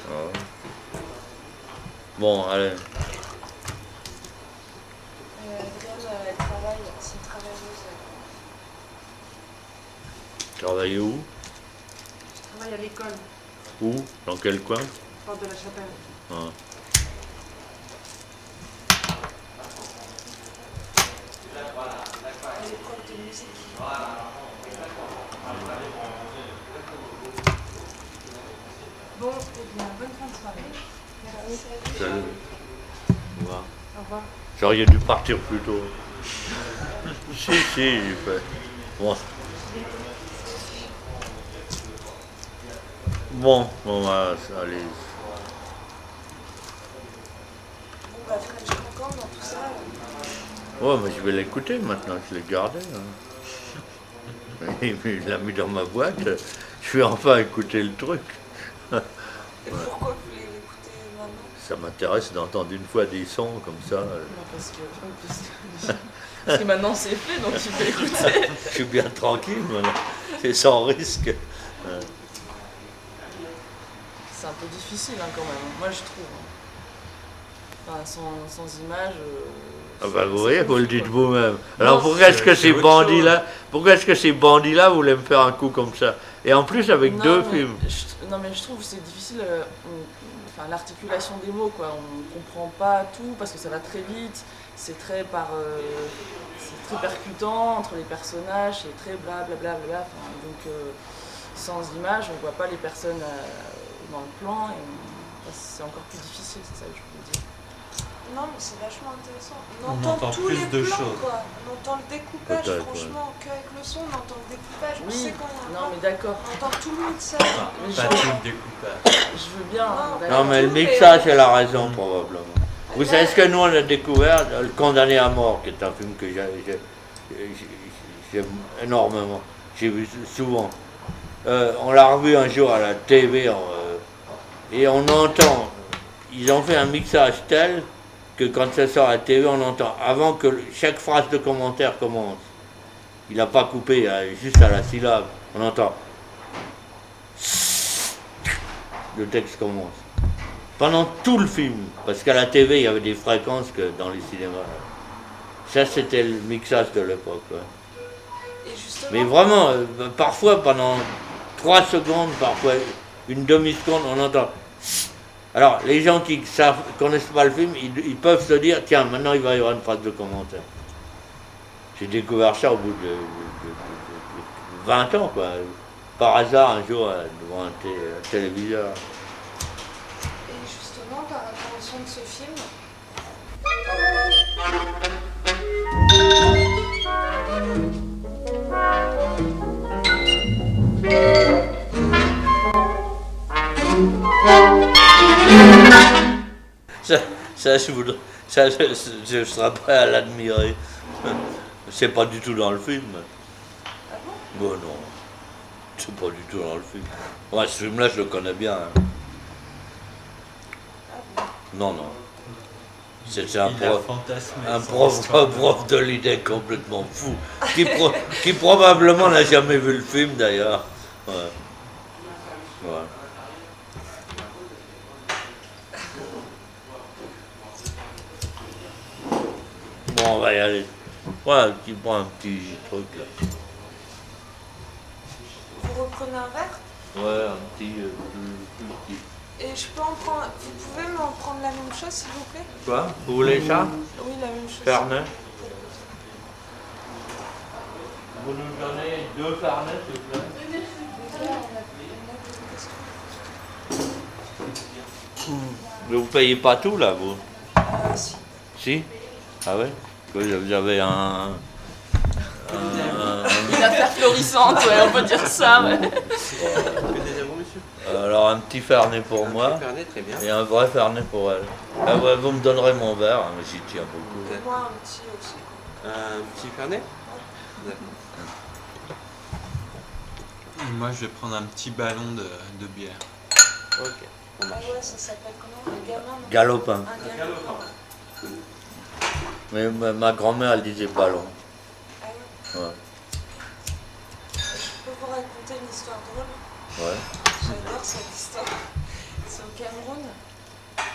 Ah. Bon, allez. Adrienne, elle travaille, c'est une travailleuse. Travaillez où? Je travaille à l'école, Où? Dans quel coin? porte de la Chapelle. Ah. Elle est prof de musique. Bon, eh bien, bonne fin de soirée. Salut. Au revoir. Au revoir. J'aurais dû partir plus tôt. Si, j'ai fait. Bon. Bon, on va aller. Bon, bah, French Cancan dans tout ça. Ouais, mais je vais l'écouter maintenant, je l'ai gardé. Hein. Il l'a mis dans ma boîte. Je vais enfin écouter le truc. Et pourquoi vous voulez l'écouter maintenant? Ça m'intéresse d'entendre une fois des sons comme ça. Parce que maintenant c'est fait, donc tu peux écouter. Je suis bien tranquille maintenant. C'est sans risque. C'est un peu difficile hein, quand même, moi je trouve. Enfin, sans image. Ah bah vous voyez, vous le dites quoi. vous-même. Alors pourquoi est-ce que c'est ces autre bandits-là, pourquoi est-ce que ces bandits-là voulaient me faire un coup comme ça? Et en plus avec Non, deux mais films. non mais je trouve que c'est difficile, enfin, l'articulation des mots quoi, on comprend pas tout parce que ça va très vite, c'est très c'est très percutant entre les personnages, c'est très blablabla, enfin, donc sans image on voit pas les personnes dans le plan et c'est encore plus difficile, c'est ça que je veux dire. Non, mais c'est vachement intéressant. On On entend entend tous plus les de plans, choses. quoi. On entend le découpage, Peut-être, franchement, qu'avec le son, on entend le découpage. On Oui, sait quand il y a un non plan. mais d'accord, On entend tout le mixage. mais Pas genre, tout le découpage. je veux bien, Non, d'accord. Non mais le tout, mais- mixage c'est la raison probablement. Vous savez ce que nous on a découvert, Le Condamné à mort, qui est un film que j'aime énormément, j'ai vu souvent. On l'a revu un jour à la TV et on entend, ils ont fait un mixage tel que quand ça sort à la TV, on entend, avant que chaque phrase de commentaire commence, il n'a pas coupé, juste à la syllabe, on entend, le texte commence. Pendant tout le film, parce qu'à la TV, il y avait des fréquences que dans les cinémas. Ça, c'était le mixage de l'époque. Ouais. Et justement, Mais vraiment, parfois, pendant 3 secondes, parfois une demi-seconde, on entend... Alors, les gens qui ne connaissent pas le film, ils peuvent se dire, tiens, maintenant il va y avoir une phrase de commentaire. J'ai découvert ça au bout de 20 ans, quoi. Par hasard, un jour, devant un téléviseur. et justement, par rapport au son de ce film, Je serais prêt à l'admirer. C'est pas du tout dans le film. ah bon? Bon, non. C'est pas du tout dans le film. Ouais, ce film-là, je le connais bien. Hein. Non, non. C'était un prof de l'idée complètement fou, qui probablement n'a jamais vu le film d'ailleurs. Ouais. Ouais. Bon, on va y aller. Ouais, tu prends un petit truc là. Vous reprenez un verre? Ouais, un petit plus petit. Et je peux en prendre. Vous pouvez m'en prendre la même chose, s'il vous plaît? Quoi? Vous voulez ça? Oui, la même chose. Fernet. Vous nous donnez 2 Fernet, s'il vous plaît? Mais vous payez pas tout là, vous? Si. Si? Ah ouais? Vous avez un... Une affaire florissante, ouais, on peut dire ça. Ouais. Alors un petit Fernet pour moi Fernet, très bien. et un vrai Fernet pour elle. Ah ouais, vous me donnerez mon verre, hein, j'y tiens beaucoup. Et moi, un petit aussi. Un petit Fernet? Et moi, je vais prendre un petit ballon de bière. Ok. Ah ouais, ça s'appelle comment? Un gamin? Non Galopin. Un galopin. Mais ma grand-mère, elle disait ballon. Ah ouais. Ouais. Je peux vous raconter une histoire drôle? Ouais. J'adore cette histoire. C'est au Cameroun.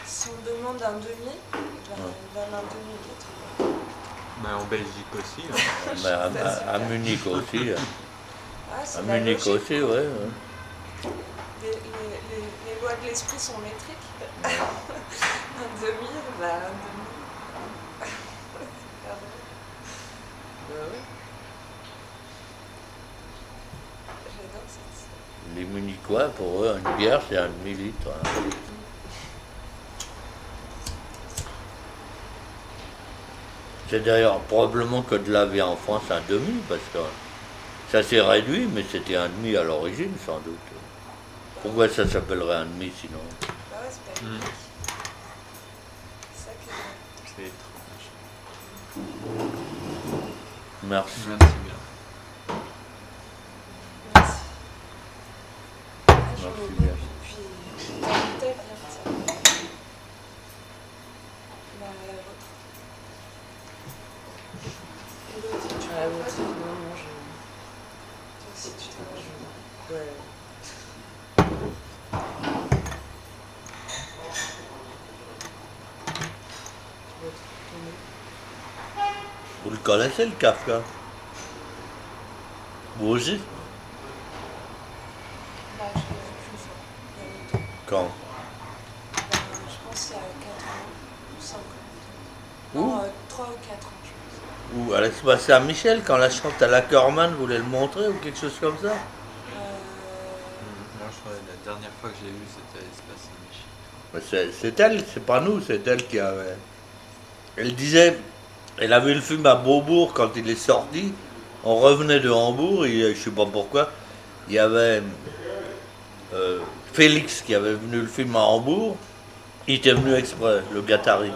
Si on demande un demi, ben, on donne un demi-litre. Bah, en Belgique aussi. Hein. Mais à Munich aussi. Ah, c'est À la Munich logique. aussi, ouais. Les lois de l'esprit sont métriques. Un demi, bah un demi. Pardon. J'adore cette histoire. Les Munichois, pour eux, une bière, c'est un demi-litre. Hein. C'est d'ailleurs probablement que de la bière en France un demi, parce que ça s'est réduit, mais c'était un demi à l'origine, sans doute. Pourquoi ça s'appellerait un demi sinon? Bah ouais, c'est pas unique. C'est ça qui est bien. C'est étrange. Merci. Merci bien. Merci. Ah, je Merci me bien. puis ta bouteille vient de ça. La vôtre. Elodie, tu Ah, ouais, non, non, toi aussi tu t'en vas. ouais. Vous le connaissez, le Kafka? Vous aussi? Bah, je l'ai vu une fois, il y a longtemps. Quand? Je pense qu'il y a 4 ans ou 5 ans. Où? Non, 3 ou 4 ans, je pense. Ou à l'espace Saint-Michel, quand la chante à l'Ackerman voulait le montrer, ou quelque chose comme ça? Moi, je crois que la dernière fois que je l'ai vu, c'était à l'espace Saint-Michel. Mais c'est elle, c'est pas nous, c'est elle qui avait... Elle disait, elle a vu le film à Beaubourg quand il est sorti. On revenait de Hambourg, et je sais pas pourquoi, il y avait Félix qui avait venu le film à Hambourg. Il était venu exprès, le Gattari,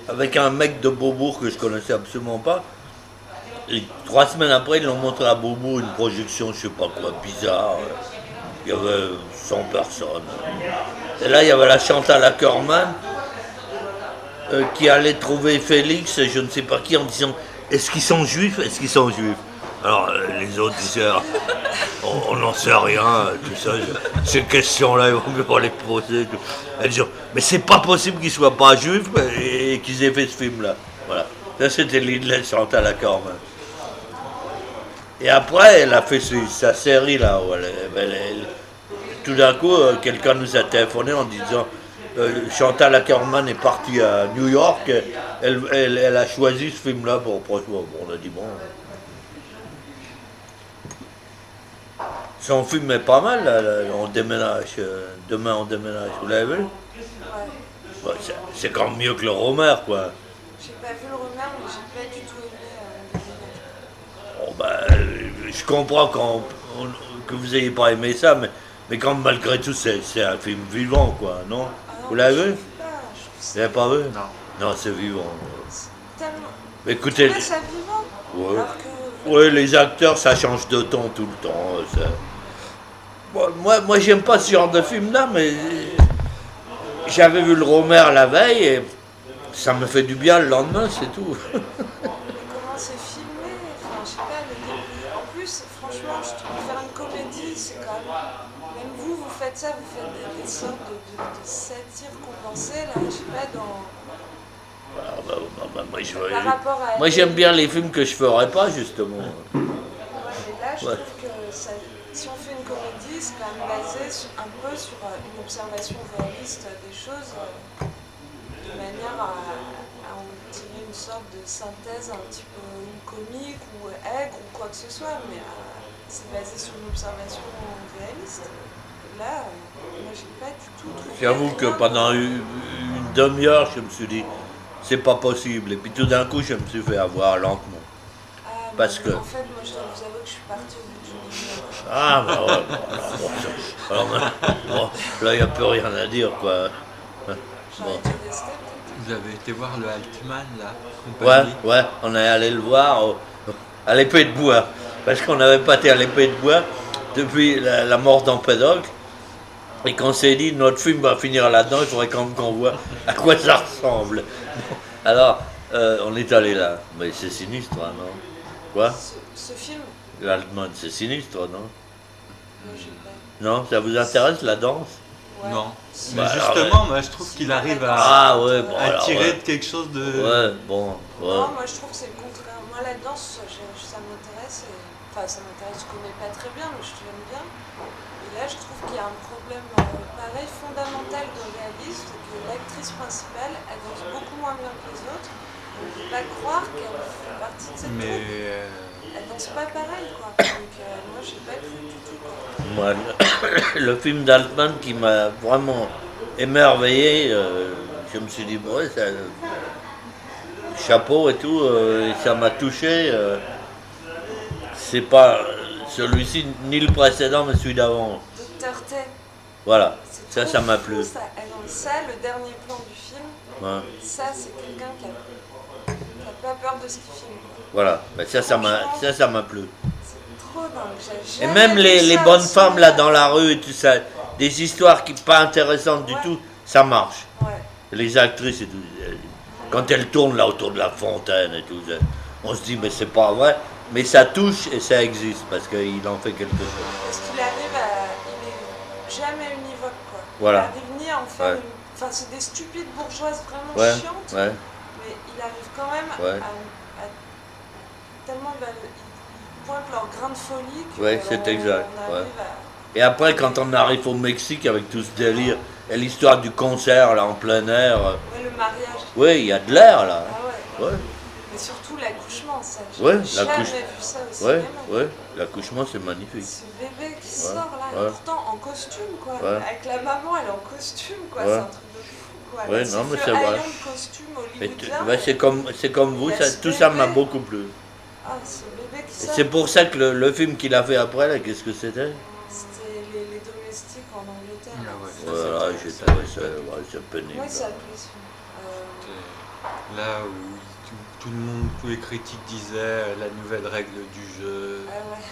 avec un mec de Beaubourg que je connaissais absolument pas. Et 3 semaines après, ils l'ont montré à Beaubourg, une projection, je sais pas quoi, bizarre. Il y avait 100 personnes. Et là, il y avait la Chantal Ackerman qui allait trouver Félix, je ne sais pas qui, en disant « Est-ce qu'ils sont juifs? Est-ce qu'ils sont juifs ?» Alors les autres disaient « On n'en sait rien, tout ça, ces questions-là, il vaut mieux pas les poser. » Elle disait « Mais c'est pas possible qu'ils soient pas juifs et qu'ils aient fait ce film-là. » Voilà, ça c'était l'idée de Chantal Ackerman. Et après, elle a fait sa série là, où tout d'un coup, quelqu'un nous a téléphoné en disant Chantal Ackerman est partie à New York, elle a choisi ce film-là pour bon, on a dit bon. Son film est pas mal, là, on déménage, demain on déménage, vous l'avez vu? Ouais, c'est quand même mieux que le Romer, quoi. J'ai pas vu le Romer, mais j'ai pas du tout aimé le Bon, ben, je comprends que vous n'ayez pas aimé ça, mais quand même, malgré tout, c'est un film vivant, quoi, non? Vous l'avez vu? Vous l'avez pas vu? Non. Non, c'est vivant. Tellement. Mais écoutez, Tu trouves ça vivant? ouais. Alors que... Ouais, les acteurs, ça change de ton tout le temps. Bon, moi j'aime pas ce genre de film-là, mais j'avais vu le Romer la veille et ça me fait du bien le lendemain, c'est tout. Comment c'est filmé, enfin je sais pas, en plus franchement je trouve faire une comédie c'est quand même vous faites ça, vous faites des sortes de satires condensées là, je sais pas dans... Par rapport à moi j'aime bien les films que je ferais pas justement. Ouais, mais là je trouve que si on fait une comédie c'est quand même basé un peu sur une observation réaliste des choses de manière à en tirer une sorte de synthèse un petit peu comique ou aigre ou quoi que ce soit, mais c'est basé sur une observation réaliste. Là, moi j'ai pas du tout trouvé. J'avoue que pendant une demi-heure, je me suis dit, c'est pas possible. Et puis tout d'un coup, je me suis fait avoir lentement. Parce que... En fait, moi je dois vous avouer que je suis partie au bout d'une demi-heure. Ah, bah ouais. Alors, bon, là, il n'y a plus rien à dire, quoi. J'aurais dû rester peut-être. Vous avez été voir le Altman, là, Ouais, compagnie. ouais, on est allé le voir à l'épée de bois. Parce qu'on n'avait pas été à l'épée de bois depuis la mort d'Empédocle. Et qu'on s'est dit, notre film va finir là-dedans, il faudrait quand même qu'on voit à quoi ça ressemble. Alors, on est allé là. Mais c'est sinistre, hein, non? Quoi? Ce film, L'Allemande, c'est sinistre, non? moi j'ai pas. Non, ça vous intéresse, la danse? Ouais. Non. Si. Mais Bah, justement, moi je trouve qu'il arrive Ah ouais, bon, à alors, tirer ouais. de quelque chose de... Ouais, bon, ouais. Non, moi je trouve que c'est le contraire. Moi la danse, ça m'intéresse. Enfin, ça m'intéresse, je connais pas très bien, mais je l'aime bien. Et là, je trouve qu'il y a un problème pareil, fondamental de réalisme, c'est que l'actrice principale, elle danse beaucoup moins bien que les autres. On ne peut pas croire qu'elle fait partie de cette troupe. Mais... Elle danse pas pareil, quoi. Donc moi, j'ai pas cru du tout, quoi. Moi, le film d'Altman qui m'a vraiment émerveillé, je me suis dit, bon, ouais, ça, chapeau et tout, et ça m'a touché. C'est pas celui-ci ni le précédent, mais celui d'avant. Docteur T. Voilà, C'est ça trop m'a fou, plu. Ça. Ah non, ça, le dernier plan du film, Ouais, ça, c'est quelqu'un qui a pas peur de ce qu'il filme, quoi. voilà, ben ça m'a plu. C'est trop dingue. J'ai Et jamais même vu les ça bonnes au femmes là cinéma. dans la rue et tout ça, des histoires qui pas intéressantes du Ouais. tout, ça marche. Ouais. Les actrices et tout, quand elles tournent là autour de la fontaine et tout, on se dit mais c'est pas vrai, mais ça touche et ça existe parce qu'il en fait quelque chose. Parce qu'il arrive à. Il est jamais univoque, quoi. Voilà. Il arrive ni à en faire Ouais. une. Enfin, c'est des stupides bourgeoises vraiment Ouais, chiantes, ouais, mais il arrive quand même Ouais. à tellement ils pointent leur grain de folie que Ouais, c'est exact, on arrive Et après quand on arrive au Mexique avec tout ce délire et l'histoire du concert là en plein air, Ouais, le mariage. oui il y a de l'air là. Ah ouais. Ouais, Mais surtout l'accouchement, ça. J'ai Ouais, jamais l'accouche- vu ça au ouais, cinéma. ouais, l'accouchement c'est magnifique. Ce bébé qui sort là, ouais. pourtant en costume, quoi. Ouais. Avec la maman, elle est en costume, quoi. Ouais. C'est un truc de fou, quoi. Ouais, Elle non, s'est mais fait c'est vrai. haillons de costume Et hollywoodien. ouais, c'est comme vous, Il y a ça, ce tout ça m'a bébé. beaucoup plu. Ah, ce bébé qui Et sort. c'est pour ça que le film qu'il a fait après là, qu'est-ce que c'était? C'était les domestiques en Angleterre. Ah ouais. Voilà, j'ai trouvé ça, ouais, c'est pénible. Moi, ça me plaît, ce film. Là où tout le monde, tous les critiques disaient la nouvelle règle du jeu. Ah ouais.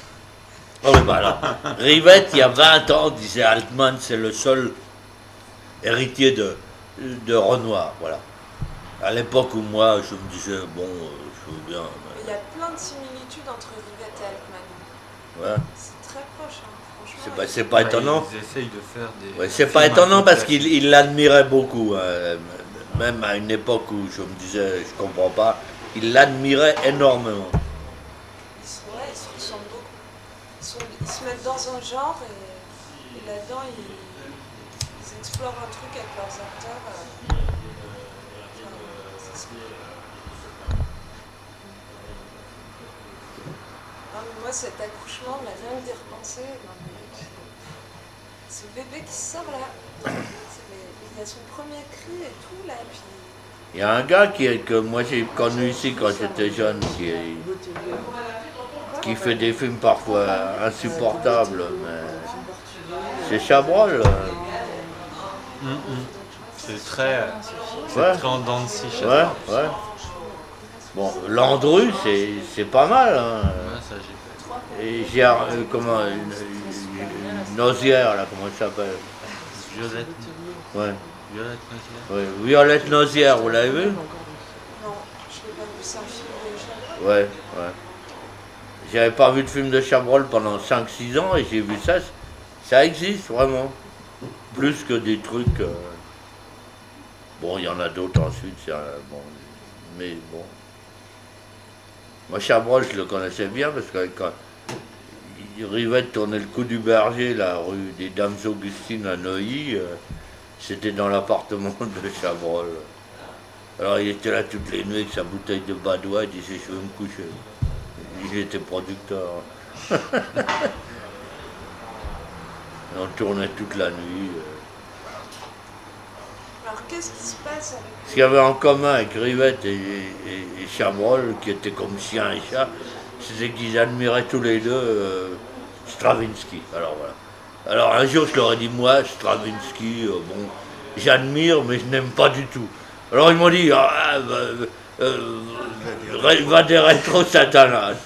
Oh, mais voilà. Rivette, il y a 20 ans, disait Altman, c'est le seul héritier de Renoir. Voilà. À l'époque où moi, je me disais, bon, je veux bien. Mais il y a plein de similitudes entre Rivette et Altman. Ouais. C'est très proche, hein, franchement. C'est pas étonnant. Ils essayent de faire des... Ouais, c'est pas films un étonnant peu parce classiques. qu'il l'admirait beaucoup. Même à une époque où je me disais, je comprends pas, il l'admirait énormément. Ils se ressemblent beaucoup. Ils se mettent dans un genre et là-dedans, ils explorent un truc avec leurs acteurs. C'est ça. Non, mais moi, cet accouchement, là, rien que d'y repenser, non, mais ce bébé qui sort là, il a son premier cri et tout là, puis Il y a un gars que moi j'ai connu ici quand j'étais jeune qui fait des films parfois insupportables, mais c'est Chabrol. C'est très, Ouais. très en dents de scie. Ouais, ouais. Bon, Landru, c'est pas mal. Hein. Ouais, ça j'ai fait. Et j'ai comment Nozière, là, comment ça s'appelle? Violette. Ouais. Violette Nozière. Ouais. Violette Nozière, vous l'avez vu? Non, je l'ai pas vu, c'est un film déjà. Ouais, ouais. J'avais pas vu de film de Chabrol pendant 5-6 ans et j'ai vu ça. Ça existe vraiment. Plus que des trucs. Bon, il y en a d'autres ensuite. Bon, mais bon. Moi, Chabrol, je le connaissais bien parce que quand Rivette tournait le coup du berger, la rue des Dames Augustines à Neuilly, c'était dans l'appartement de Chabrol. Alors il était là toutes les nuits avec sa bouteille de badois, il disait je vais me coucher. Il était producteur. On tournait toute la nuit. Alors qu'est-ce qui se passe avec... Ce qu'il y avait en commun avec Rivette et Chabrol, qui étaient comme chien et chat, c'était qu'ils admiraient tous les deux Stravinsky. Alors voilà. Alors un jour je leur ai dit, moi, Stravinsky, bon, j'admire, mais je n'aime pas du tout. Alors ils m'ont dit, va des rétro Satanas.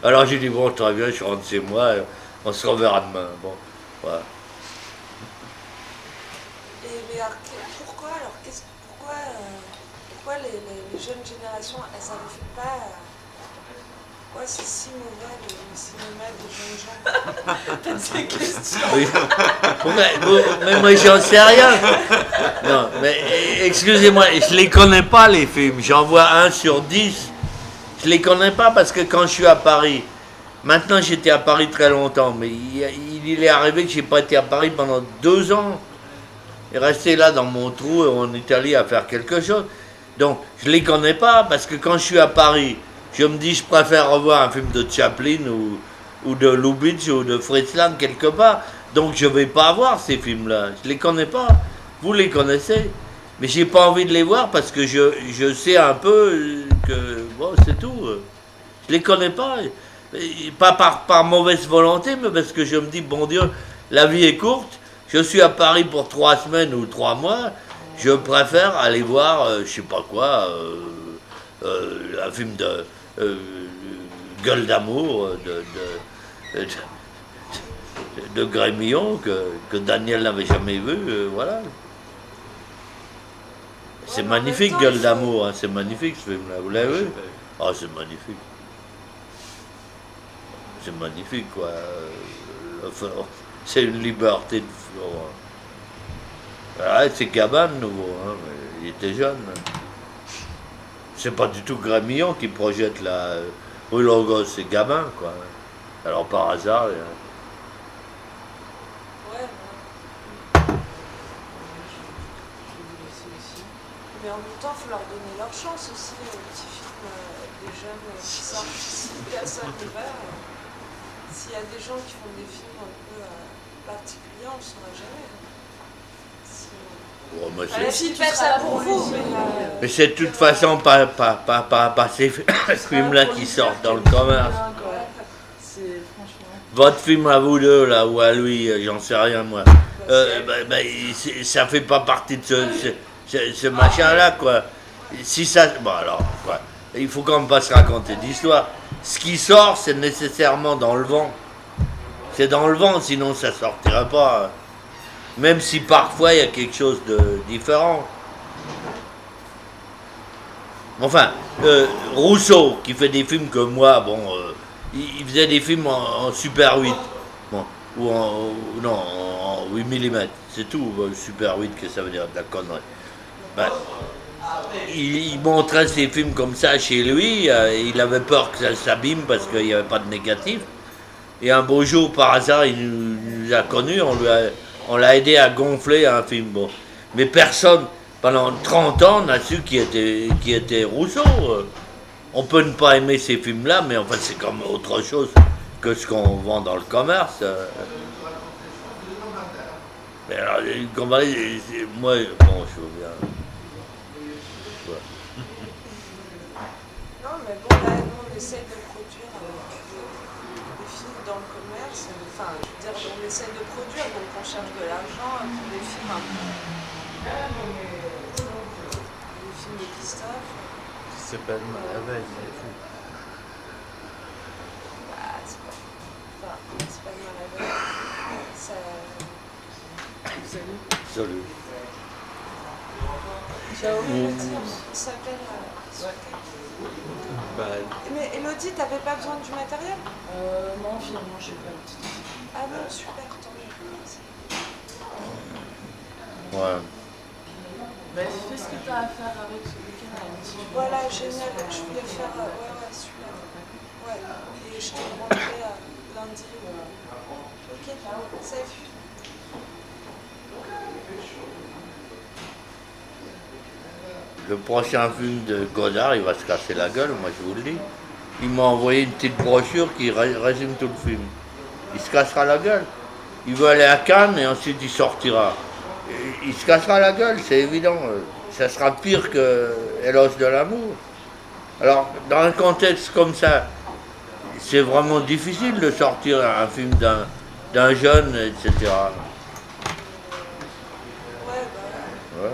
Alors j'ai dit, bon, très bien, je rentre chez moi, on se reverra demain. Bon, voilà. Mais alors, pourquoi les jeunes générations, elles n'arrivent pas à... Pourquoi c'est si mauvais le cinéma des jeunes gens? Ces questions. Oui. Mais moi j'en sais rien. Non, mais excusez-moi, je les connais pas les films. J'en vois 1 sur 10. Je les connais pas parce que quand je suis à Paris, maintenant j'étais à Paris très longtemps, mais il est arrivé que j'ai pas été à Paris pendant 2 ans. Et resté là dans mon trou en Italie à faire quelque chose. Donc je les connais pas parce que quand je suis à Paris, je me dis je préfère revoir un film de Chaplin ou de Lubitsch ou de Fritz Lang quelque part. Donc je vais pas voir ces films-là. Je les connais pas. Vous les connaissez. Mais j'ai pas envie de les voir parce que je sais un peu que bon c'est tout. Je les connais pas. Et pas par mauvaise volonté, mais parce que je me dis bon Dieu, la vie est courte. Je suis à Paris pour 3 semaines ou 3 mois. Je préfère aller voir, je sais pas quoi, un film de Gueule d'amour de Grémillon que Daniel n'avait jamais vu, voilà. C'est magnifique, temps, Gueule d'amour, hein, c'est magnifique ce film-là, vous l'avez vu? Ah, c'est magnifique. C'est magnifique, quoi. C'est une liberté de... Ah, c'est Gabin de nouveau, hein, mais il était jeune. C'est pas du tout Grémillon qui projette la rue Logos, c'est Gabin, quoi. Alors par hasard... Ouais. Mais en même temps, il faut leur donner leur chance aussi, les petits films des jeunes qui sortent. Si personne ne va, s'il y a des gens qui font des films un peu particuliers, on ne le saura jamais. Bon, moi, Je dis pas ça pour vous, mais c'est de toute façon pas ces films-là qui sortent dans le commerce. C'est franchement... Votre film à vous deux, là, ou à lui, j'en sais rien, moi. Ça fait pas partie de ce machin-là, quoi. Si ça... Bon, alors, quoi. Il faut quand même pas se raconter d'histoire. Ce qui sort, c'est nécessairement dans le vent. C'est dans le vent, sinon ça sortira pas. Même si parfois il y a quelque chose de différent. Enfin, Rousseau, qui fait des films comme moi, bon, il faisait des films en Super 8. Bon, ou en 8 mm. C'est tout, Super 8, que ça veut dire, de la connerie. Ben, il montrait ses films comme ça chez lui, il avait peur que ça s'abîme parce qu'il n'y avait pas de négatif. Et un beau jour, par hasard, il nous a connus, on l'a aidé à gonfler un film. Bon. Mais personne, pendant 30 ans, n'a su qui était Rousseau. On peut ne pas aimer ces films-là, mais en fait, c'est comme autre chose que ce qu'on vend dans le commerce. Mais alors, moi, bon, je veux bien. Ouais. Non, mais bon, là, nous, on essaie de produire des films dans le commerce. Enfin, je veux dire, on essaie de produire, donc on cherche de l'argent pour des films un peu. Les films de Christophe. C'est pas de mal à veille, Bah, c'est pas de mal à voir. Ça... Salut. Salut. Ciao. Elodie, il s'appelle. Bah, Mais Elodie, t'avais pas besoin du matériel? Non, finalement, je sais pas. Une petite... Ah bon, super, tant mieux. Ouais. Bah, fais ce que tu as à faire avec ce week-end. Voilà, génial. Je voulais faire. Ouais, super. Ouais. Et je te rendrai lundi. Ok, salut. Le prochain film de Godard, il va se casser la gueule, moi je vous le dis. Il m'a envoyé une petite brochure qui résume tout le film. Il se cassera la gueule. Il veut aller à Cannes et ensuite il sortira. Il se cassera la gueule, c'est évident. Ça sera pire que Éloge de l'amour. Alors, dans un contexte comme ça, c'est vraiment difficile de sortir un film d'un jeune, etc. Ouais, Ouais.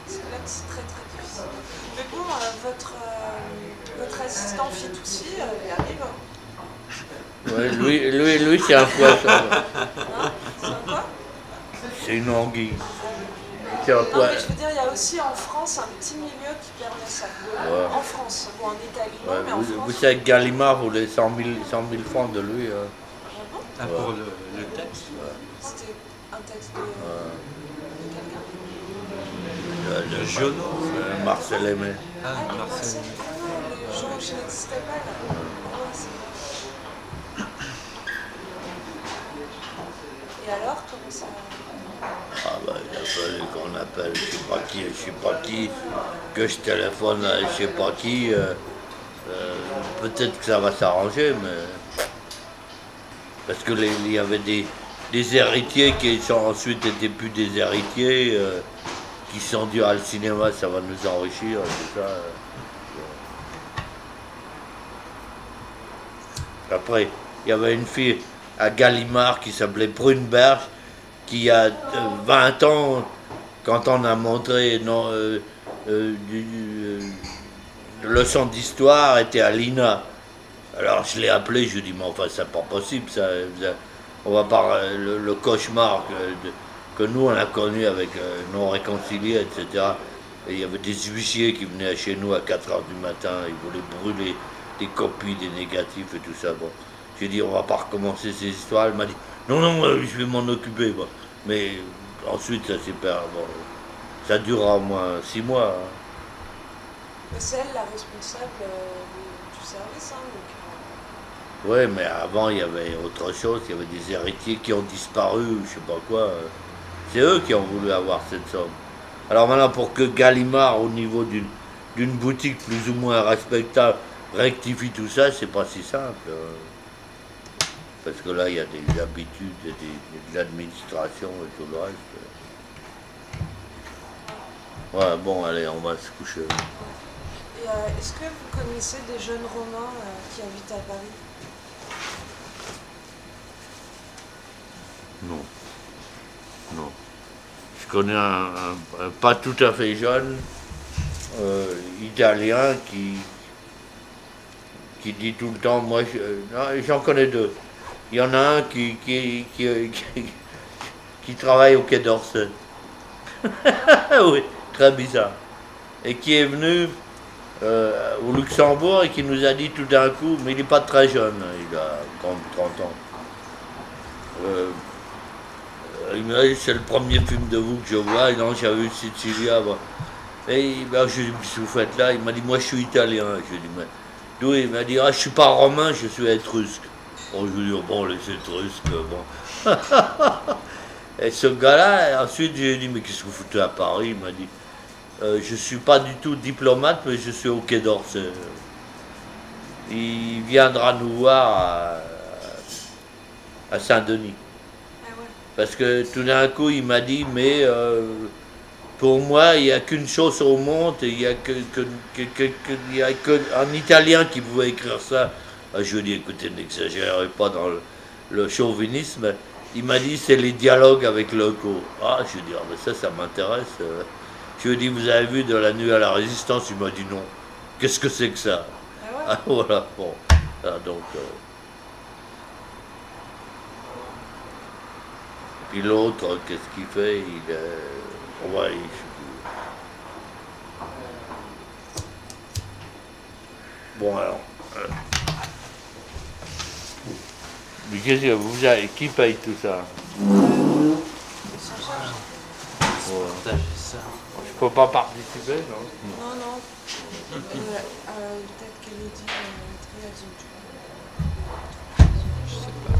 c'est là que c'est très très difficile. Mais bon, votre assistant Fitoussi, il arrive. Ouais, lui c'est un poisson. Hein? C'est un quoi? C'est une anguille. C'est un Non, poisson. mais je veux dire, il y a aussi en France un petit milieu qui permet ça. Ouais. En France, ou en Italie, non, Ouais, mais en vous France. savez que Gallimard voulait 100 000 francs de lui. Ah bon? ah, pour le texte. C'était un texte de quelqu'un. De Giono. Marcel Aimé. Ah, Ah, mais Marcel. les gens qui n'existaient pas là. Ouais, c'est vrai. Et alors, comment ça. Ah bah il a fallu qu'on appelle je sais pas qui, que je téléphone à je sais pas qui. Peut-être que ça va s'arranger, mais. Parce que il y avait des héritiers qui sont ensuite étaient plus des héritiers, qui sont dits à le cinéma, ça va nous enrichir, et tout ça. Après, il y avait une fille à Gallimard qui s'appelait Brunberg, qui a 20 ans, quand on a montré leçon d'histoire, était à l'INA. Alors je l'ai appelé, je lui ai dit, mais enfin c'est pas possible, ça, on va pas le cauchemar que nous on a connu avec non réconciliés, etc. Et il y avait des huissiers qui venaient chez nous à 4h du matin, ils voulaient brûler des copies, des négatifs et tout ça. Bon. J'ai dit, on va pas recommencer ces histoires. Elle m'a dit, non, non, je vais m'en occuper. Bon. Mais ensuite, ça s'est perdu. Bon, ça durera au moins 6 mois. Hein. Mais c'est elle la responsable du service, hein, donc. Oui, mais avant, il y avait autre chose. Il y avait des héritiers qui ont disparu, je sais pas quoi. C'est eux qui ont voulu avoir cette somme. Alors maintenant, pour que Gallimard, au niveau d'une boutique plus ou moins respectable, rectifie tout ça, c'est pas si simple. Parce que là, il y a des habitudes, il y a de l'administration et tout le reste. Ouais, bon, allez, on va se coucher. Et est-ce que vous connaissez des jeunes Romains qui habitent à Paris? Non. Non. Je connais un pas tout à fait jeune, italien, qui dit tout le temps, moi, j'en connais deux. Il y en a un qui travaille au Quai d'Orsay. Oui, très bizarre. Et qui est venu au Luxembourg et qui nous a dit tout d'un coup, mais il n'est pas très jeune, il a 30 ans. Il m'a dit, c'est le premier film de vous que je vois, et non, j'avais vu Sicilia. Bon. Et ben, je lui ai dit, qu'est-ce que vous faites là? Il m'a dit, moi je suis italien. Je lui ai dit, mais d'où? Il m'a dit, ah, je suis pas romain, je suis étrusque. Bon, je lui ai dit, bon, les étrusques, bon. Et ce gars-là, ensuite, j'ai dit, mais qu'est-ce que vous foutez à Paris? Il m'a dit, je suis pas du tout diplomate, mais je suis au Quai d'Orsay. Il viendra nous voir à Saint-Denis. Parce que tout d'un coup, il m'a dit, mais pour moi, il n'y a qu'une chose au monde, il n'y a qu'un Italien qui pouvait écrire ça. Je lui ai dit, écoutez, n'exagérez pas dans le chauvinisme. Il m'a dit, c'est les dialogues avec locaux. Ah, je lui ai dit, ah, mais ça m'intéresse. Je lui ai dit, vous avez vu de la nuit à la résistance? Il m'a dit non. Qu'est-ce que c'est que ça? Ah, voilà, bon. Ah, donc... Puis l'autre, qu'est-ce qu'il fait? Il est... Ouais, je sais plus. Bon alors. Mais qu'est-ce que vous avez... Qui paye tout ça? Sans charge. Ouais. Partager ça. Je peux pas participer, non? Non, non. Peut-être qu'Elodie très adulte. Je sais pas.